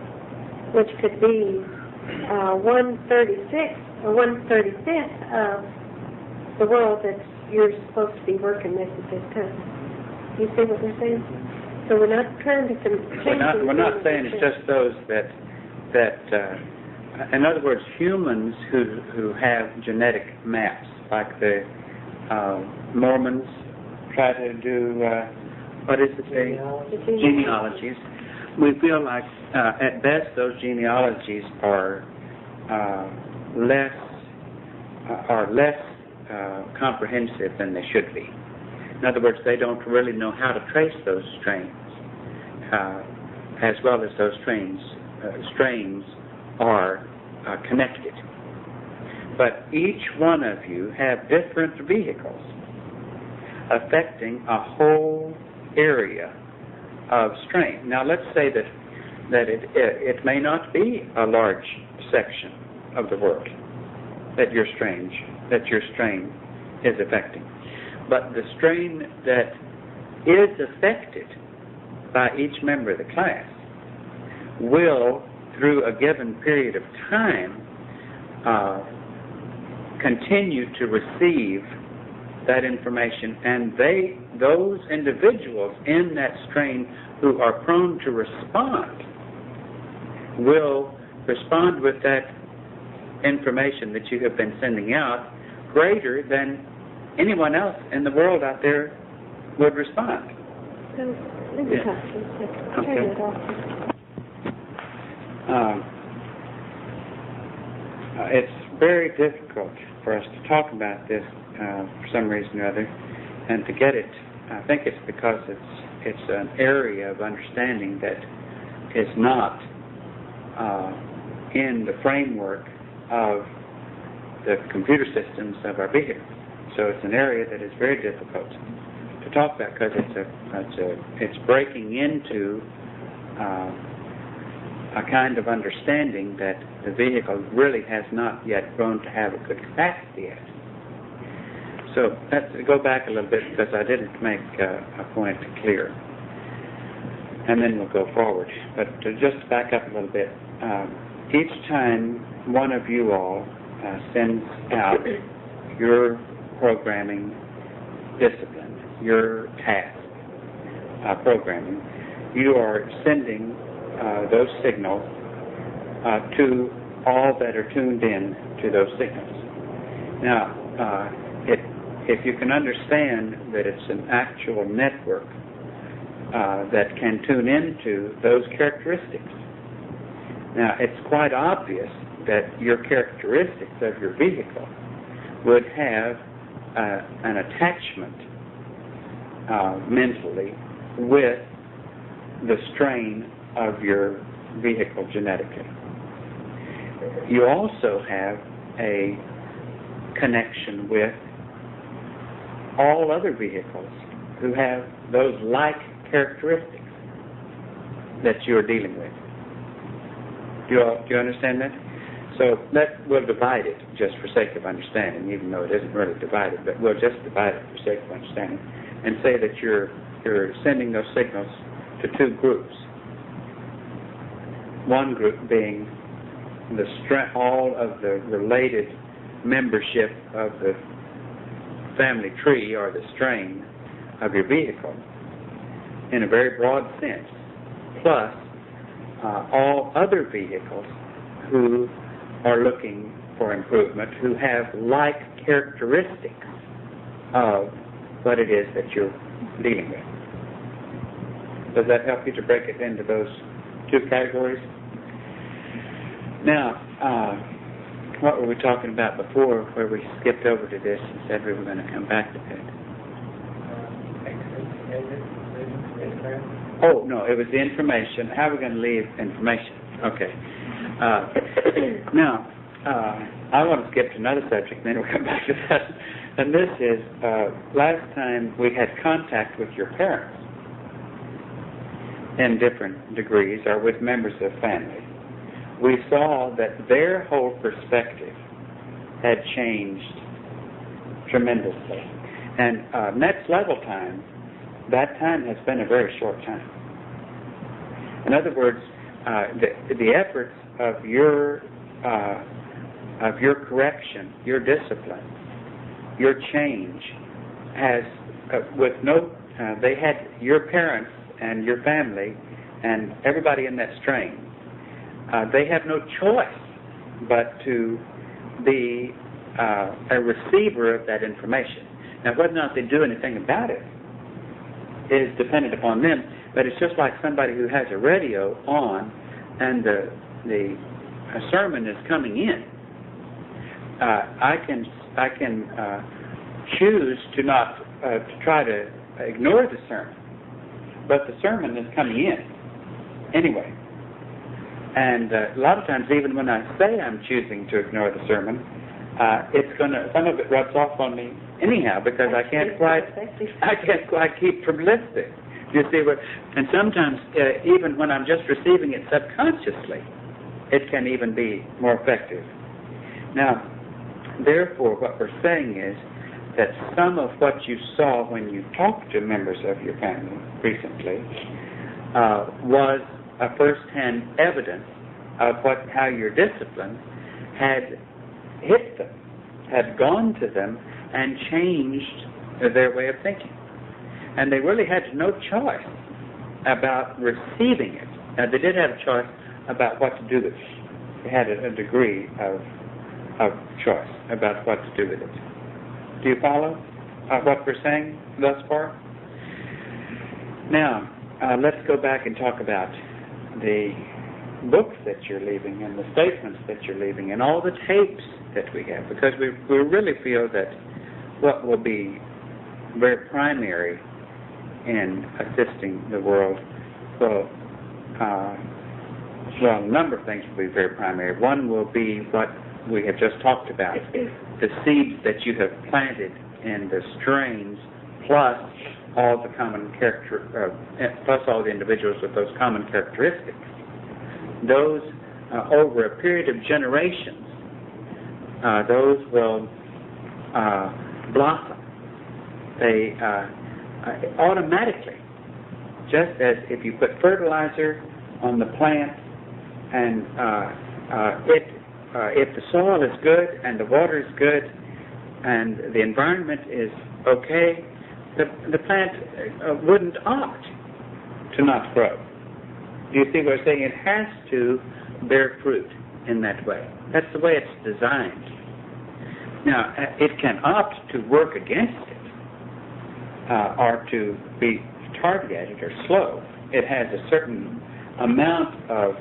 which could be 1/36 or 1/35 of the world that you're supposed to be working with at this time. You see what we're saying? So we're not trying to change. We're not saying it's just those that in other words, humans who have genetic maps, like the Mormons try to do, what is it? Genealogies. We feel like, at best, those genealogies are less comprehensive than they should be. In other words, they don't really know how to trace those strains, as well as those strains are connected. But each one of you have different vehicles affecting a whole area of strain. Now, let's say that it may not be a large section of the world that your strain is affecting, but the strain that is affected by each member of the class will, through a given period of time, continue to receive that information, and those individuals in that strain who are prone to respond will respond with that information that you have been sending out greater than anyone else in the world out there would respond. Let me talk to you a second. Turn it off. It's very difficult for us to talk about this for some reason or other, and to get it. I think it's because it's an area of understanding that is not in the framework of the computer systems of our vehicle. So it's an area that is very difficult to talk about, because it's breaking into a kind of understanding that the vehicle really has not yet grown to have a good capacity yet. So let's go back a little bit, because I didn't make a point clear, and then we'll go forward. But to just back up a little bit, each time one of you all sends out your programming discipline, your task programming, you are sending those signals to all that are tuned in to those signals. Now, if you can understand that it's an actual network that can tune into those characteristics, now it's quite obvious that your characteristics of your vehicle would have an attachment mentally with the strain of your vehicle genetically. You also have a connection with all other vehicles who have those like characteristics that you're dealing with. Do you understand that? So we'll divide it just for sake of understanding, even though it isn't really divided, but we'll just divide it for sake of understanding, and say that you're sending those signals to two groups. One group being all of the related membership of the family tree or the strain of your vehicle in a very broad sense, plus all other vehicles who are looking for improvement, who have like characteristics of what it is that you're dealing with. Does that help you to break it into those two categories? Now, What were we talking about before where we skipped over to this and said we were going to come back to that? Oh, no, it was the information. How are we going to leave information? Okay. Now, I want to skip to another subject, and then we'll come back to that. And this is, last time we had contact with your parents in different degrees or with members of family. We saw that their whole perspective had changed tremendously. And next level time, that time has been a very short time. In other words, the efforts of your correction, your discipline, your change has, with no, they had your parents and your family and everybody in that strain. They have no choice but to be a receiver of that information. Now, whether or not they do anything about it is dependent upon them, but it's just like somebody who has a radio on and the sermon is coming in. I can choose to not to try to ignore the sermon, but the sermon is coming in anyway. And a lot of times, even when I say I'm choosing to ignore the sermon, it's some of it rubs off on me anyhow because I can't quite keep from listening. You see what? And sometimes, even when I'm just receiving it subconsciously, it can even be more effective. Now, therefore, what we're saying is that some of what you saw when you talked to members of your family recently was a first-hand evidence of how your discipline had hit them, had gone to them, and changed their way of thinking. And they really had no choice about receiving it. Now, they did have a choice about what to do with it. They had a degree of choice about what to do with it. Do you follow what we're saying thus far? Now, let's go back and talk about the books that you're leaving and the statements that you're leaving and all the tapes that we have, because we really feel that what will be very primary in assisting the world, well, a number of things will be very primary. One will be what we have just talked about, the seeds that you have planted in the strains, plus all the common plus all the individuals with those common characteristics. Those, over a period of generations, those will blossom. They automatically, just as if you put fertilizer on the plant, and if the soil is good and the water is good and the environment is okay, the plant wouldn't opt to not grow. Do you see what I'm saying? It has to bear fruit in that way. That's the way it's designed. Now, it can opt to work against it or to be targeted or slow. It has a certain amount of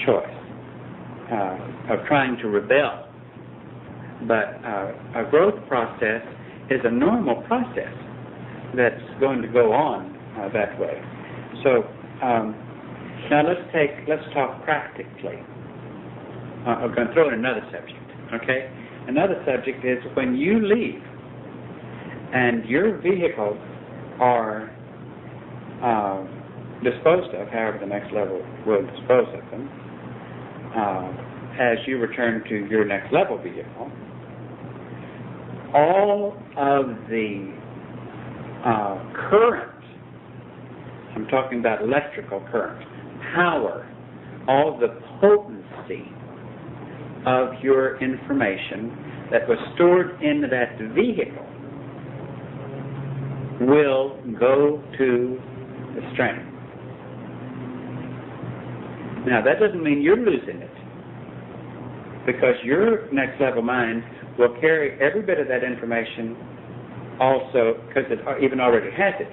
choice of trying to rebel. But a growth process is a normal process that's going to go on that way. So now let's talk practically. I'm going to throw in another subject, okay? Another subject is when you leave and your vehicles are disposed of, however the next level will dispose of them, as you return to your next level vehicle, all of the current, I'm talking about electrical current, power, all the potency of your information that was stored in that vehicle will go to the strain. Now, that doesn't mean you're losing it, because your next level mind will carry every bit of that information also, because it even already has it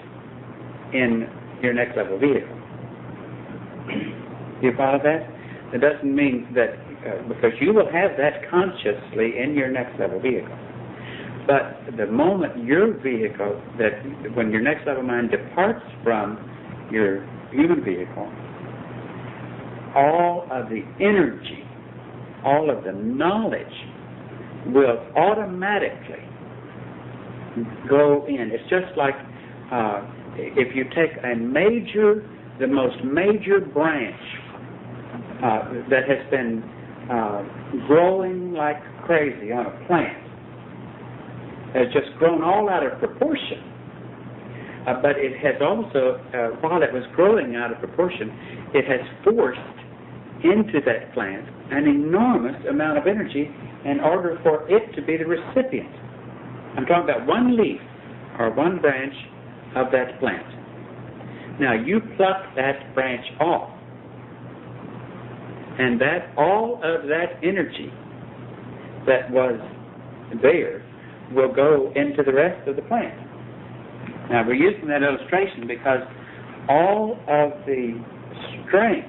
in your next level vehicle. Do you follow that? It doesn't mean that because you will have that consciously in your next level vehicle. But the moment your vehicle, when your next level mind departs from your human vehicle, all of the energy, all of the knowledge will automatically go in. It's just like if you take the most major branch that has been growing like crazy on a plant, has just grown all out of proportion. But it has also, while it was growing out of proportion, it has forced into that plant an enormous amount of energy in order for it to be the recipient. I'm talking about one leaf or one branch of that plant. Now you pluck that branch off, and all of that energy that was there will go into the rest of the plant. Now we're using that illustration because all of the strength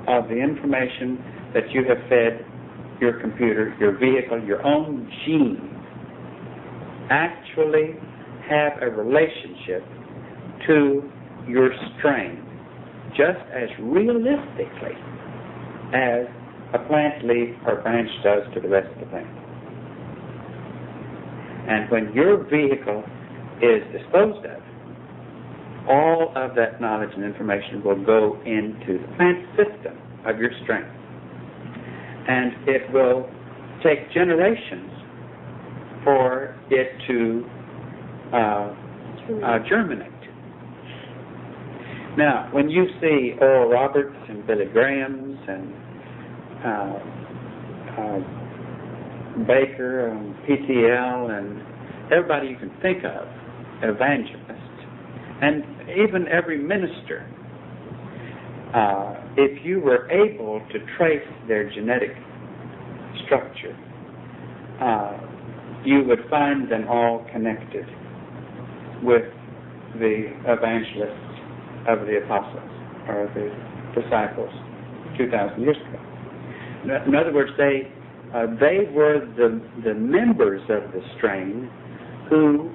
of the information that you have fed your computer, your vehicle, your own genes, actually have a relationship to your strain, just as realistically as a plant leaf or branch does to the rest of the plant. And when your vehicle is disposed of, all of that knowledge and information will go into the plant system of your strain. And it will take generations for it to germinate. Now, when you see Oral Roberts and Billy Grahams and Baker and PTL and everybody you can think of, evangelists, and even every minister, if you were able to trace their genetic structure, you would find them all connected with the evangelists of the apostles or the disciples 2,000 years ago. In other words, they were the members of the strain who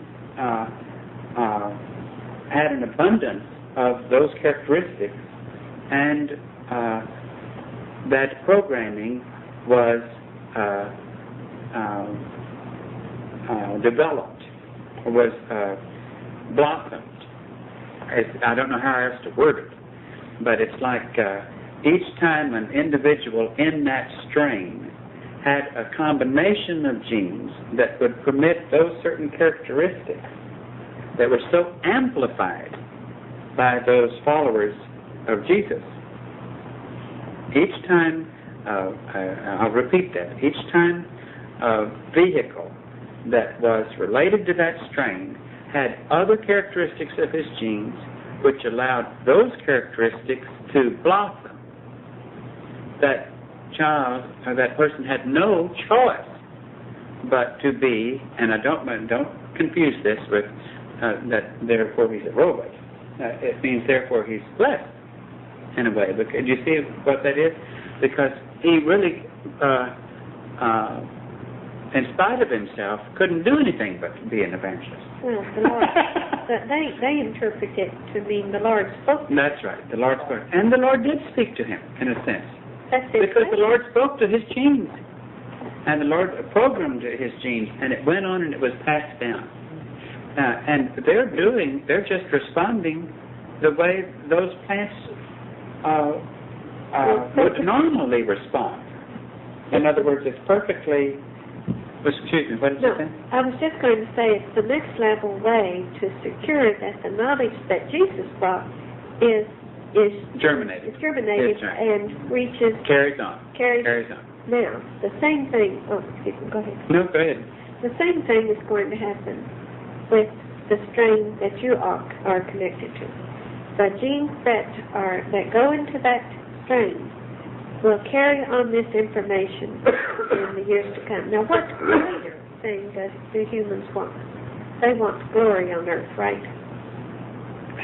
had an abundance of those characteristics, and that programming was developed, was blossomed. I don't know how else to word it, but it's like each time an individual in that strain had a combination of genes that would permit those certain characteristics that were so amplified by those followers of Jesus. Each time, I'll repeat that, each time a vehicle that was related to that strain had other characteristics of his genes which allowed those characteristics to blossom, that child or that person had no choice but to be, and don't confuse this with that therefore he's a robot. It means therefore he's blessed in a way. But do you see what that is? Because he really, in spite of himself, couldn't do anything but be an evangelist. Well, the Lord, they interpret it to mean the Lord spoke to him. That's right, the Lord spoke. And the Lord did speak to him, in a sense. That's it. Because the Lord spoke to his genes. And the Lord programmed his genes, and it went on and it was passed down. And they're just responding the way those plants would normally respond. In other words, it's perfectly... Excuse me, what did you say? I was just going to say it's the next level way to secure that the knowledge that Jesus brought is germinated. Is germinated and reaches... Carries on. Now, the same thing... Oh, excuse me, go ahead. No, go ahead. The same thing is going to happen with the strain that you are connected to. The genes that go into that strain will carry on this information in the years to come. Now, what greater thing do humans want? They want glory on earth, right?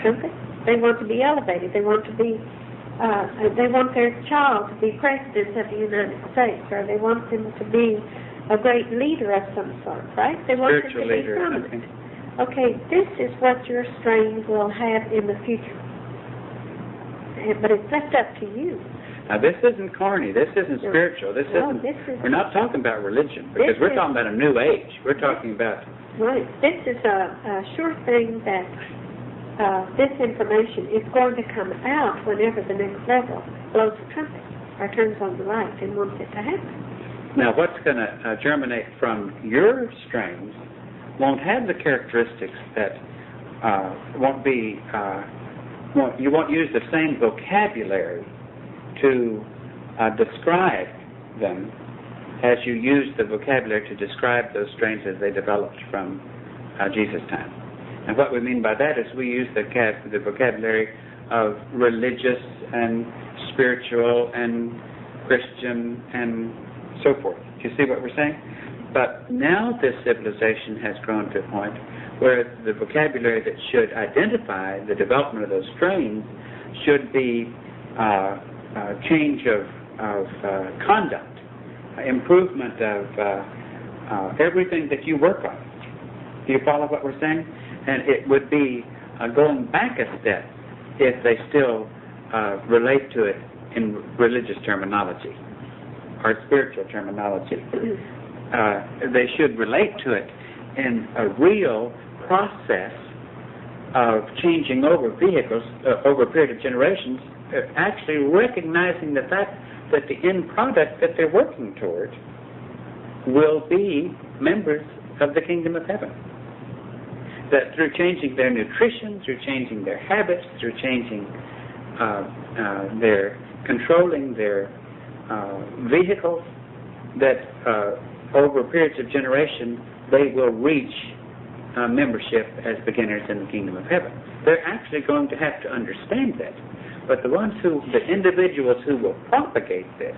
Don't they? They want to be elevated. They want to be they want their child to be president of the United States, or they want them to be a great leader of some sort, right? They want them to Spiritual be leader. prominent. Okay, this is what your strain will have in the future. But it's left up to you. Now, this isn't corny. This isn't spiritual. This No, isn't. this is- We're not talking about religion, because This we're is- talking about a new age. We're talking about. Right. This is a sure thing that this information is going to come out whenever the next level blows the trumpet or turns on the light and wants it to happen. Now, what's going to germinate from your strains won't have the characteristics that won't be. You won't use the same vocabulary to describe them as you used the vocabulary to describe those strains as they developed from Jesus' time. And what we mean by that is we use the vocabulary of religious and spiritual and Christian and so forth. Do you see what we're saying? But now this civilization has grown to a point where the vocabulary that should identify the development of those strains should be change of conduct, improvement of everything that you work on. Do you follow what we're saying? And it would be going back a step if they still relate to it in religious terminology or spiritual terminology. They should relate to it in a real process of changing over vehicles over a period of generations, actually recognizing the fact that the end product that they're working toward will be members of the kingdom of heaven. That through changing their nutrition, through changing their habits, through changing controlling their vehicles, that over periods of generation they will reach membership as beginners in the kingdom of heaven. They're actually going to have to understand that. But the individuals who will propagate this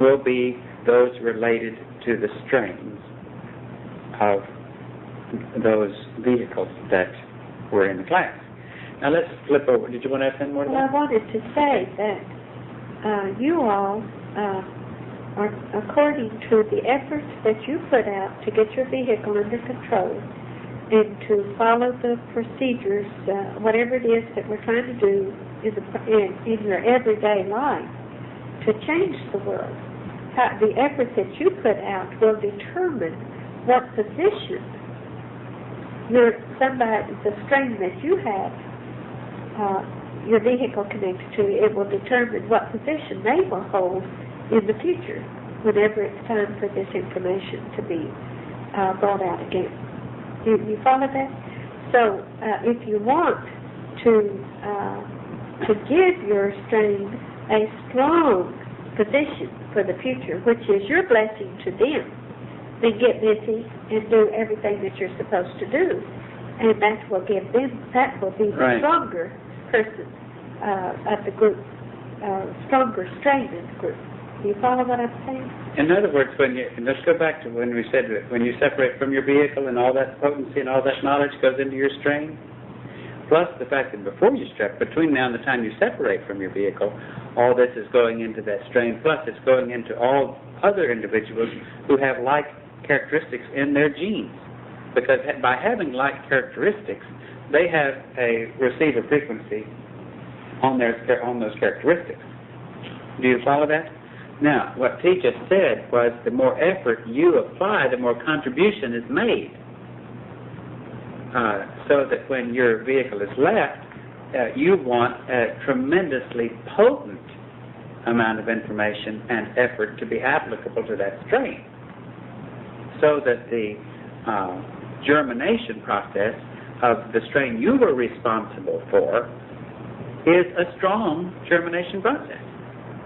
will be those related to the strains of those vehicles that were in the class. Now let's flip over. Did you want to add anything more to Well, I that? wanted to say that you all are, according to the efforts that you put out to get your vehicle under control and to follow the procedures, whatever it is that we're trying to do in your everyday life to change the world. The efforts that you put out will determine what position the strain that you have, your vehicle connects to. It will determine what position they will hold in the future whenever it's time for this information to be brought out again. You follow that? So if you want to give your strain a strong position for the future, which is your blessing to them, then get busy and do everything that you're supposed to do. And that will be the Right. stronger person of the group, stronger strain in the group. Do you follow what I'm saying? In other words, let's go back to when we said that when you separate from your vehicle and all that potency and all that knowledge goes into your strain, plus the fact that before you between now and the time you separate from your vehicle, all this is going into that strain, plus it's going into all other individuals who have like characteristics in their genes. Because by having like characteristics, they have a receiver frequency on those characteristics. Do you follow that? Now, what T just said was the more effort you apply, the more contribution is made. So that when your vehicle is left, you want a tremendously potent amount of information and effort to be applicable to that strain. So that the germination process of the strain you were responsible for is a strong germination process.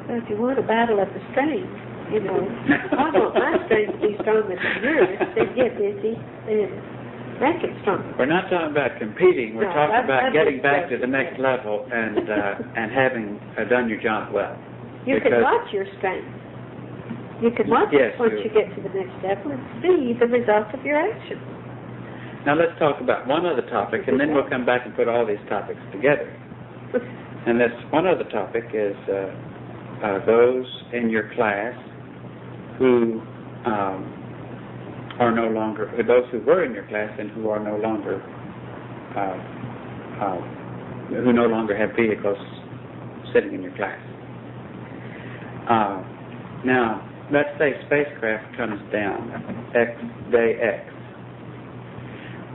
So if you want a battle of the strains, I want my strain to be stronger than yours, then get busy and make it stronger. We're not talking about competing. We're No, talking about I'm getting just back to joking. the next level and having done your job well. You can Because- watch your strain. You can watch Yes, it once you- you get to the next level and see the results of your actions. Now let's talk about one other topic, and then we'll come back and put all these topics together. And this one other topic is those in your class who are no longer, those who were in your class and who are no longer, who no longer have vehicles sitting in your class. Now, let's say spacecraft comes down day X,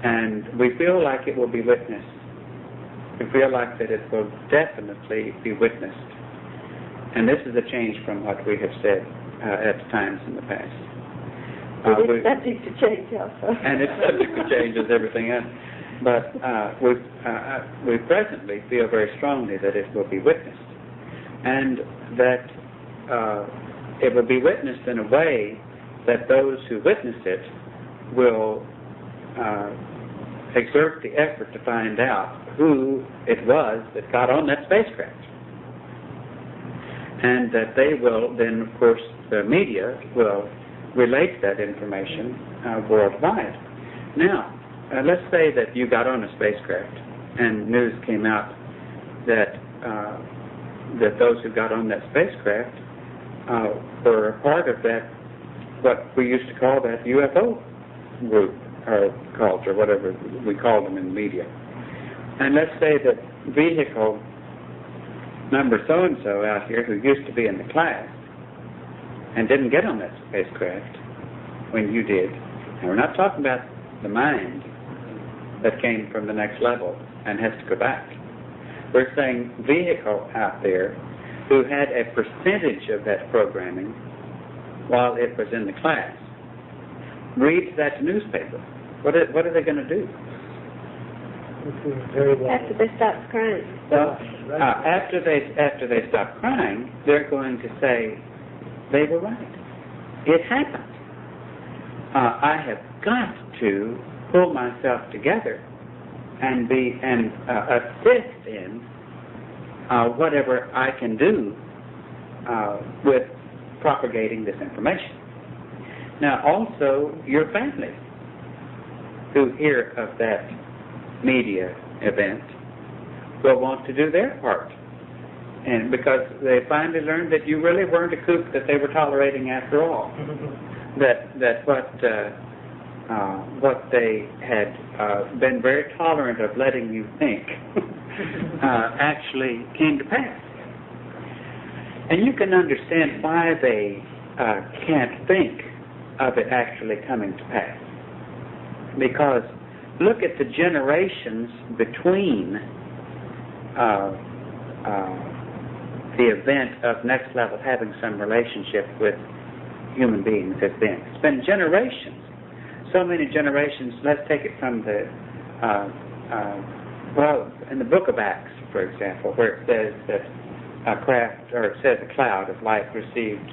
and we feel like it will be witnessed. We feel like that it will definitely be witnessed. And this is a change from what we have said at times in the past. It's subject to change also. And it's subject to change as everything else. But we presently feel very strongly that it will be witnessed. And that it will be witnessed in a way that those who witness it will exert the effort to find out who it was that got on that spacecraft. And that they will then, of course, the media will relate that information worldwide. Now, let's say that you got on a spacecraft and news came out that that those who got on that spacecraft were a part of that, what we used to call that UFO group or cult or whatever we called them in the media. And let's say that vehicle number so-and-so out here who used to be in the class and didn't get on that spacecraft when you did. And we're not talking about the mind that came from the next level and has to go back. We're saying vehicle out there who had a percentage of that programming while it was in the class reads that newspaper. What are they going to do? After they stop crying. Well, after they stop crying, they're going to say, they were right. It happened. I have got to pull myself together and assist in whatever I can do with propagating this information. Now, also, your family who hear of that media event will want to do their part. And because they finally learned that you really weren't a kook that they were tolerating after all. that what they had been very tolerant of letting you think actually came to pass. And you can understand why they can't think of it actually coming to pass. Because look at the generations between the event of next level having some relationship with human beings has been. It's been generations. So many generations. Let's take it from the, in the book of Acts, for example, where it says that a cloud of light received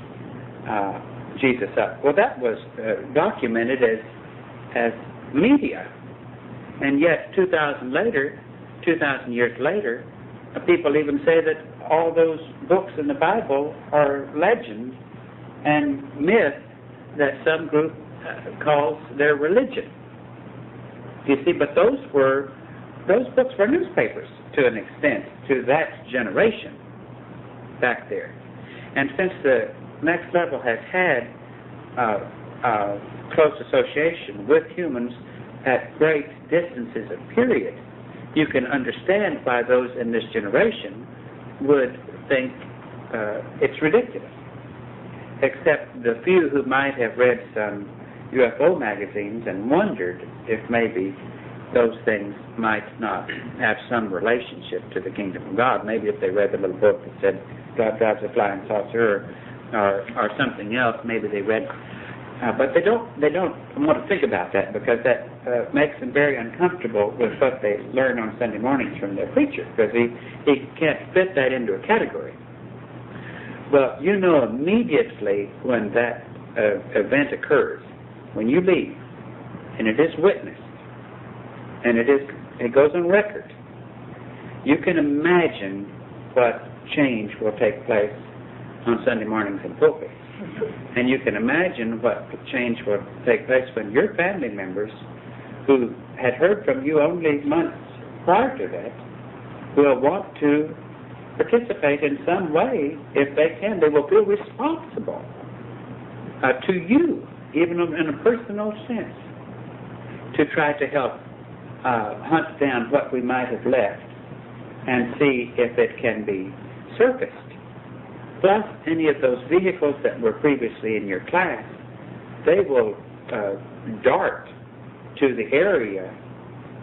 Jesus up. Well, that was documented as media. And yet, 2,000 years later, people even say that all those books in the Bible are legends and myths that some group calls their religion. You see, but those books were newspapers to an extent to that generation back there. And since the next level has had close association with humans at great distances of period, you can understand why those in this generation would think it's ridiculous. Except the few who might have read some UFO magazines and wondered if maybe those things might not have some relationship to the kingdom of God. Maybe if they read the little book that said God's a flying saucer or something else, maybe they read. But they don't want to think about that because that makes them very uncomfortable with what they learn on Sunday mornings from their preacher, because he can't fit that into a category. Well, you know immediately when that event occurs, when you leave, and it is witnessed, and it goes on record, you can imagine what change will take place on Sunday mornings in pulpits. And you can imagine what change will take place when your family members, who had heard from you only months prior to that, will want to participate in some way, if they can. They will feel responsible to you, even in a personal sense, to try to help hunt down what we might have left and see if it can be surfaced. Plus, any of those vehicles that were previously in your class, they will dart to the area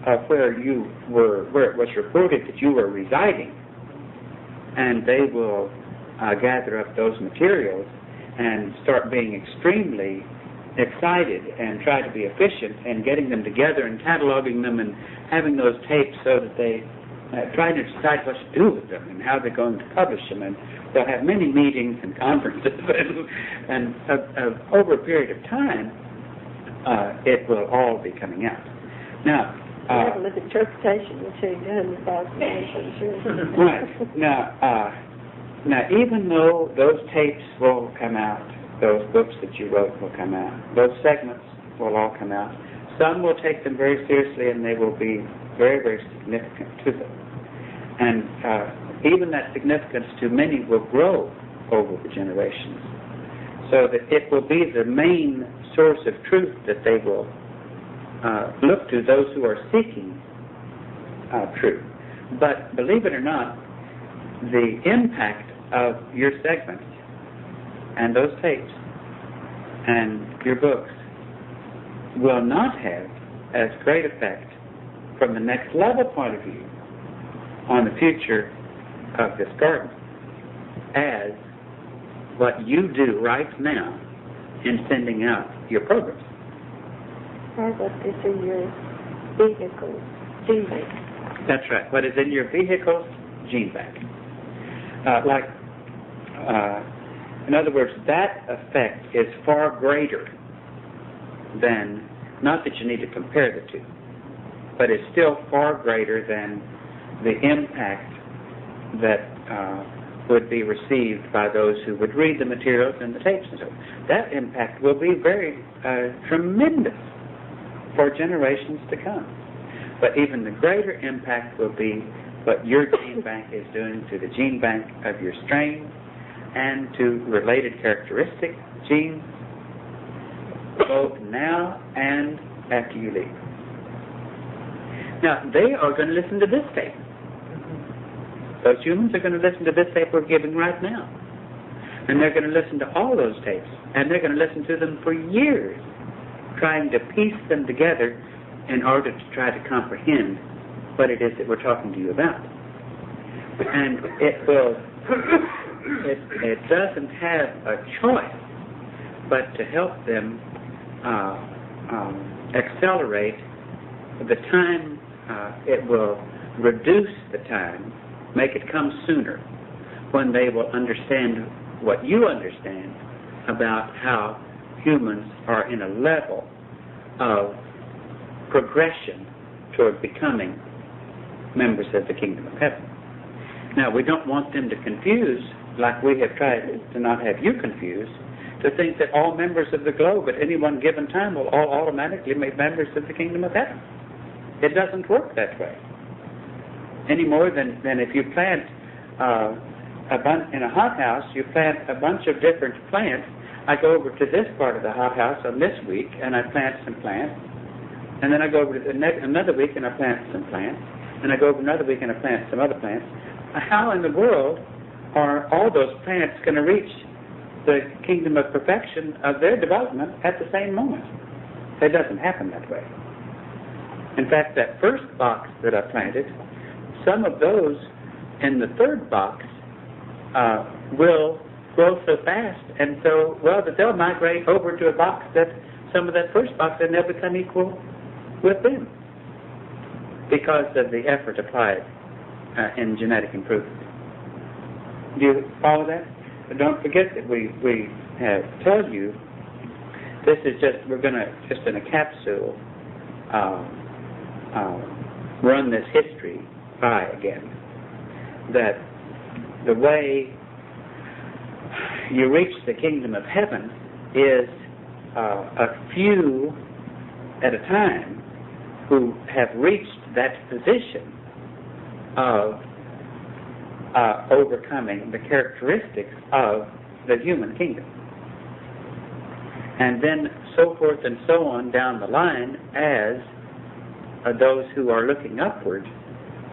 of where it was reported that you were residing, and they will gather up those materials and start being extremely excited and try to be efficient in getting them together and cataloging them and having those tapes so that they trying to decide what to do with them and how they're going to publish them. And they'll have many meetings and conferences, and over a period of time, it will all be coming out. Now, level of interpretation will change 100,000 ways, I'm sure. Right. Now, even though those tapes will come out, those books that you wrote will come out, those segments will all come out, some will take them very seriously and they will be very, very significant to them. And even that significance to many will grow over the generations, so that it will be the main source of truth that they will look to, those who are seeking truth. But believe it or not, the impact of your segments and those tapes and your books will not have as great effect from the next level point of view on the future of this garden as what you do right now in sending out your programs. Or what is in your vehicle's gene bank. That's right. What is in your vehicle's gene bank. In other words, that effect is far greater than, not that you need to compare the two, but it's still far greater than the impact that would be received by those who would read the materials and the tapes and so on. That impact will be very tremendous for generations to come. But even the greater impact will be what your gene bank is doing to the gene bank of your strain and to related characteristic genes, both now and after you leave. Now, they are going to listen to this tape. Those humans are going to listen to this tape we're giving right now. And they're going to listen to all those tapes. And they're going to listen to them for years, trying to piece them together in order to try to comprehend what it is that we're talking to you about. And it doesn't have a choice but to help them accelerate the time. It will reduce the time, make it come sooner, when they will understand what you understand about how humans are in a level of progression toward becoming members of the kingdom of heaven. Now, we don't want them to confuse, like we have tried to not have you confused, to think that all members of the globe at any one given time will all automatically make members of the kingdom of heaven. It doesn't work that way. Any more than if you plant in a hothouse, you plant a bunch of different plants. I go over to this part of the hothouse on this week, and I plant some plants. And then I go over to another week, and I plant some plants. And I go over another week, and I plant some other plants. How in the world are all those plants going to reach the kingdom of perfection of their development at the same moment? It doesn't happen that way. In fact, that first box that I planted, some of those in the third box will grow so fast and so well that they'll migrate over to a box that some of that first box, and they'll become equal with them because of the effort applied in genetic improvement. Do you follow that? But don't forget that we have told you this is we're going to, just in a capsule, run this history by again. That the way you reach the kingdom of heaven is a few at a time who have reached that position of overcoming the characteristics of the human kingdom. And then so forth and so on down the line as those who are looking upward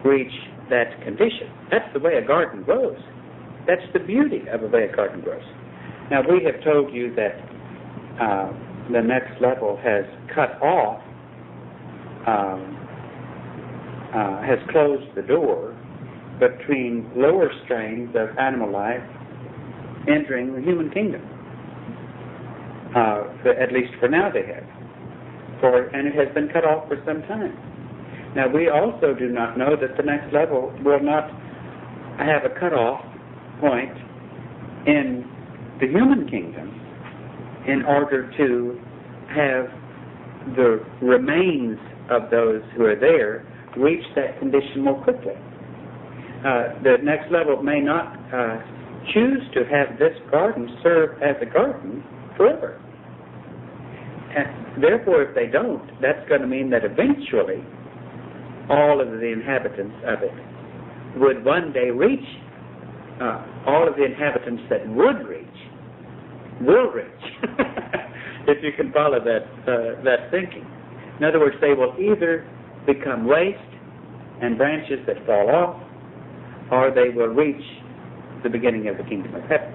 reach that condition. That's the way a garden grows. That's the beauty of the way a garden grows. Now, we have told you that the next level has cut off, has closed the door between lower strains of animal life entering the human kingdom. At least for now they have. And it has been cut off for some time. Now, we also do not know that the next level will not have a cutoff point in the human kingdom in order to have the remains of those who are there reach that condition more quickly. The next level may not choose to have this garden serve as a garden forever. And therefore, if they don't, that's going to mean that eventually all of the inhabitants of it would one day reach, all of the inhabitants that would reach, will reach, if you can follow that thinking. In other words, they will either become waste and branches that fall off, or they will reach the beginning of the kingdom of heaven.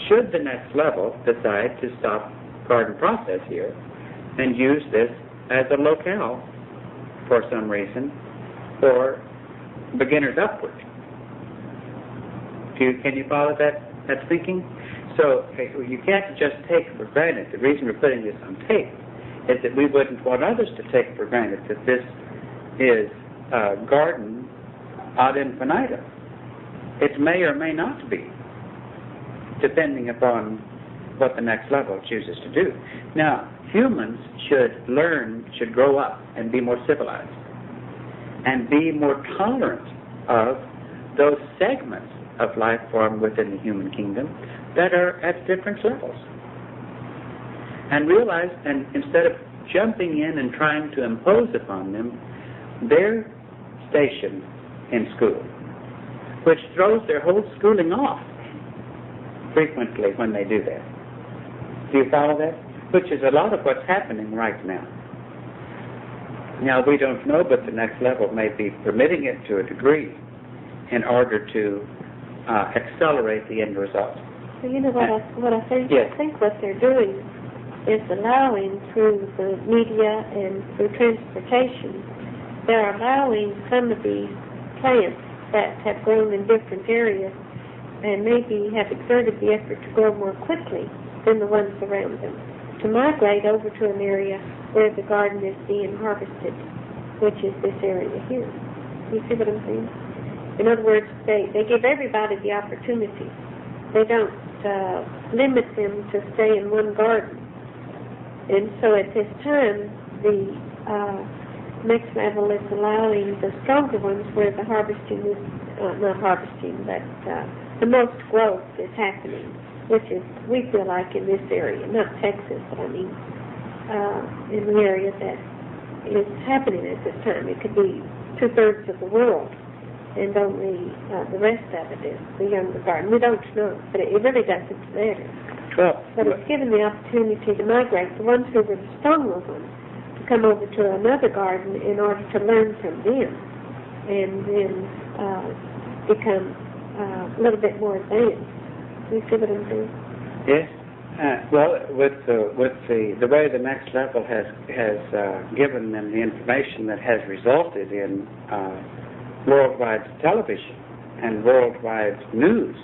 Should the next level decide to stop garden process here and use this as a locale for some reason for beginners upward. Can you follow that thinking? So you can't just take it for granted. The reason we're putting this on tape is that we wouldn't want others to take it for granted that this is a garden ad infinitum. It may or may not be, depending upon what the next level chooses to do. Now, humans should grow up and be more civilized and be more tolerant of those segments of life form within the human kingdom that are at different levels. And realize, and instead of jumping in and trying to impose upon them their station in school, which throws their whole schooling off frequently when they do that. Do you follow that? Which is a lot of what's happening right now. Now, we don't know, but the next level may be permitting it to a degree in order to accelerate the end result. Well, you know what I think? Yes. I think what they're doing is allowing through the media and through transportation, they're allowing some of these plants that have grown in different areas and maybe have exerted the effort to grow more quickly than the ones around them, to migrate over to an area where the garden is being harvested, which is this area here. You see what I'm saying? In other words, they give everybody the opportunity. They don't limit them to stay in one garden. And so at this time, the next level is allowing the stronger ones where the harvesting is, not harvesting, but the most growth is happening, which is, we feel like, in this area, not Texas, but I mean, in the area that is happening at this time. It could be 2/3 of the world, and only the rest of it is the younger garden. We don't know, but it really doesn't matter. Well, But it's given the opportunity to migrate, the ones who were the stronger ones, to come over to another garden in order to learn from them, and then become a little bit more advanced. You see what I'm saying? yes. Well, with the way the next level has given them the information that has resulted in worldwide television and worldwide news,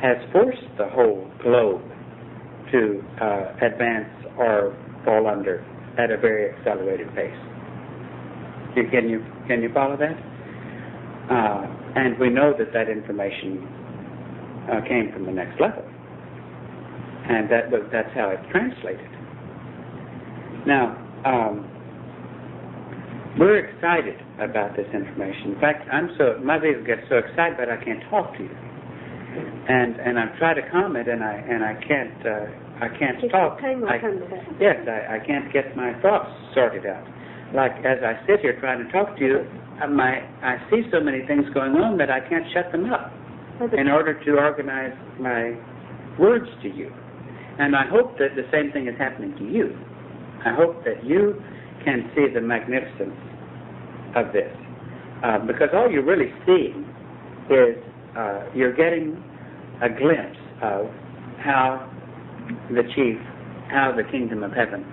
has forced the whole globe to advance or fall under at a very accelerated pace. Can you follow that? And we know that information came from the next level, and that's how it's translated. Now, we're excited about this information. In fact, my vehicle gets so excited that I can't talk to you, and I've tried to comment, and I can't talk. Yes, I can't get my thoughts sorted out. Like as I sit here trying to talk to you, I see so many things going on that I can't shut them up. in order to organize my words to you. And I hope that the same thing is happening to you. I hope that you can see the magnificence of this. Because all you're really seeing is you're getting a glimpse of how the kingdom of heaven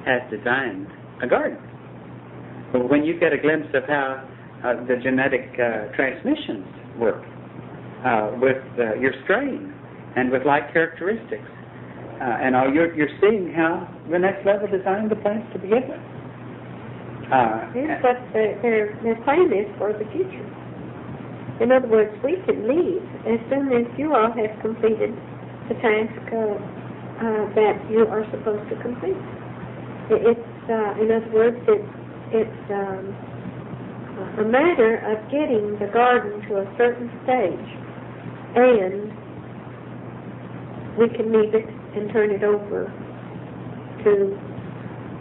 has designed a garden. But when you get a glimpse of how the genetic transmissions work with your strain and with like characteristics, and all, you're seeing how the next level designed the plants to begin with. Yes, but their plan is for the future. In other words, we can leave as soon as you all have completed the task that you are supposed to complete. In other words, it's a matter of getting the garden to a certain stage, and we can leave it and turn it over to,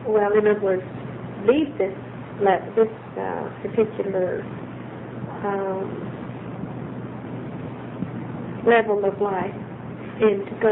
well, in other words, leave this particular level of life and to go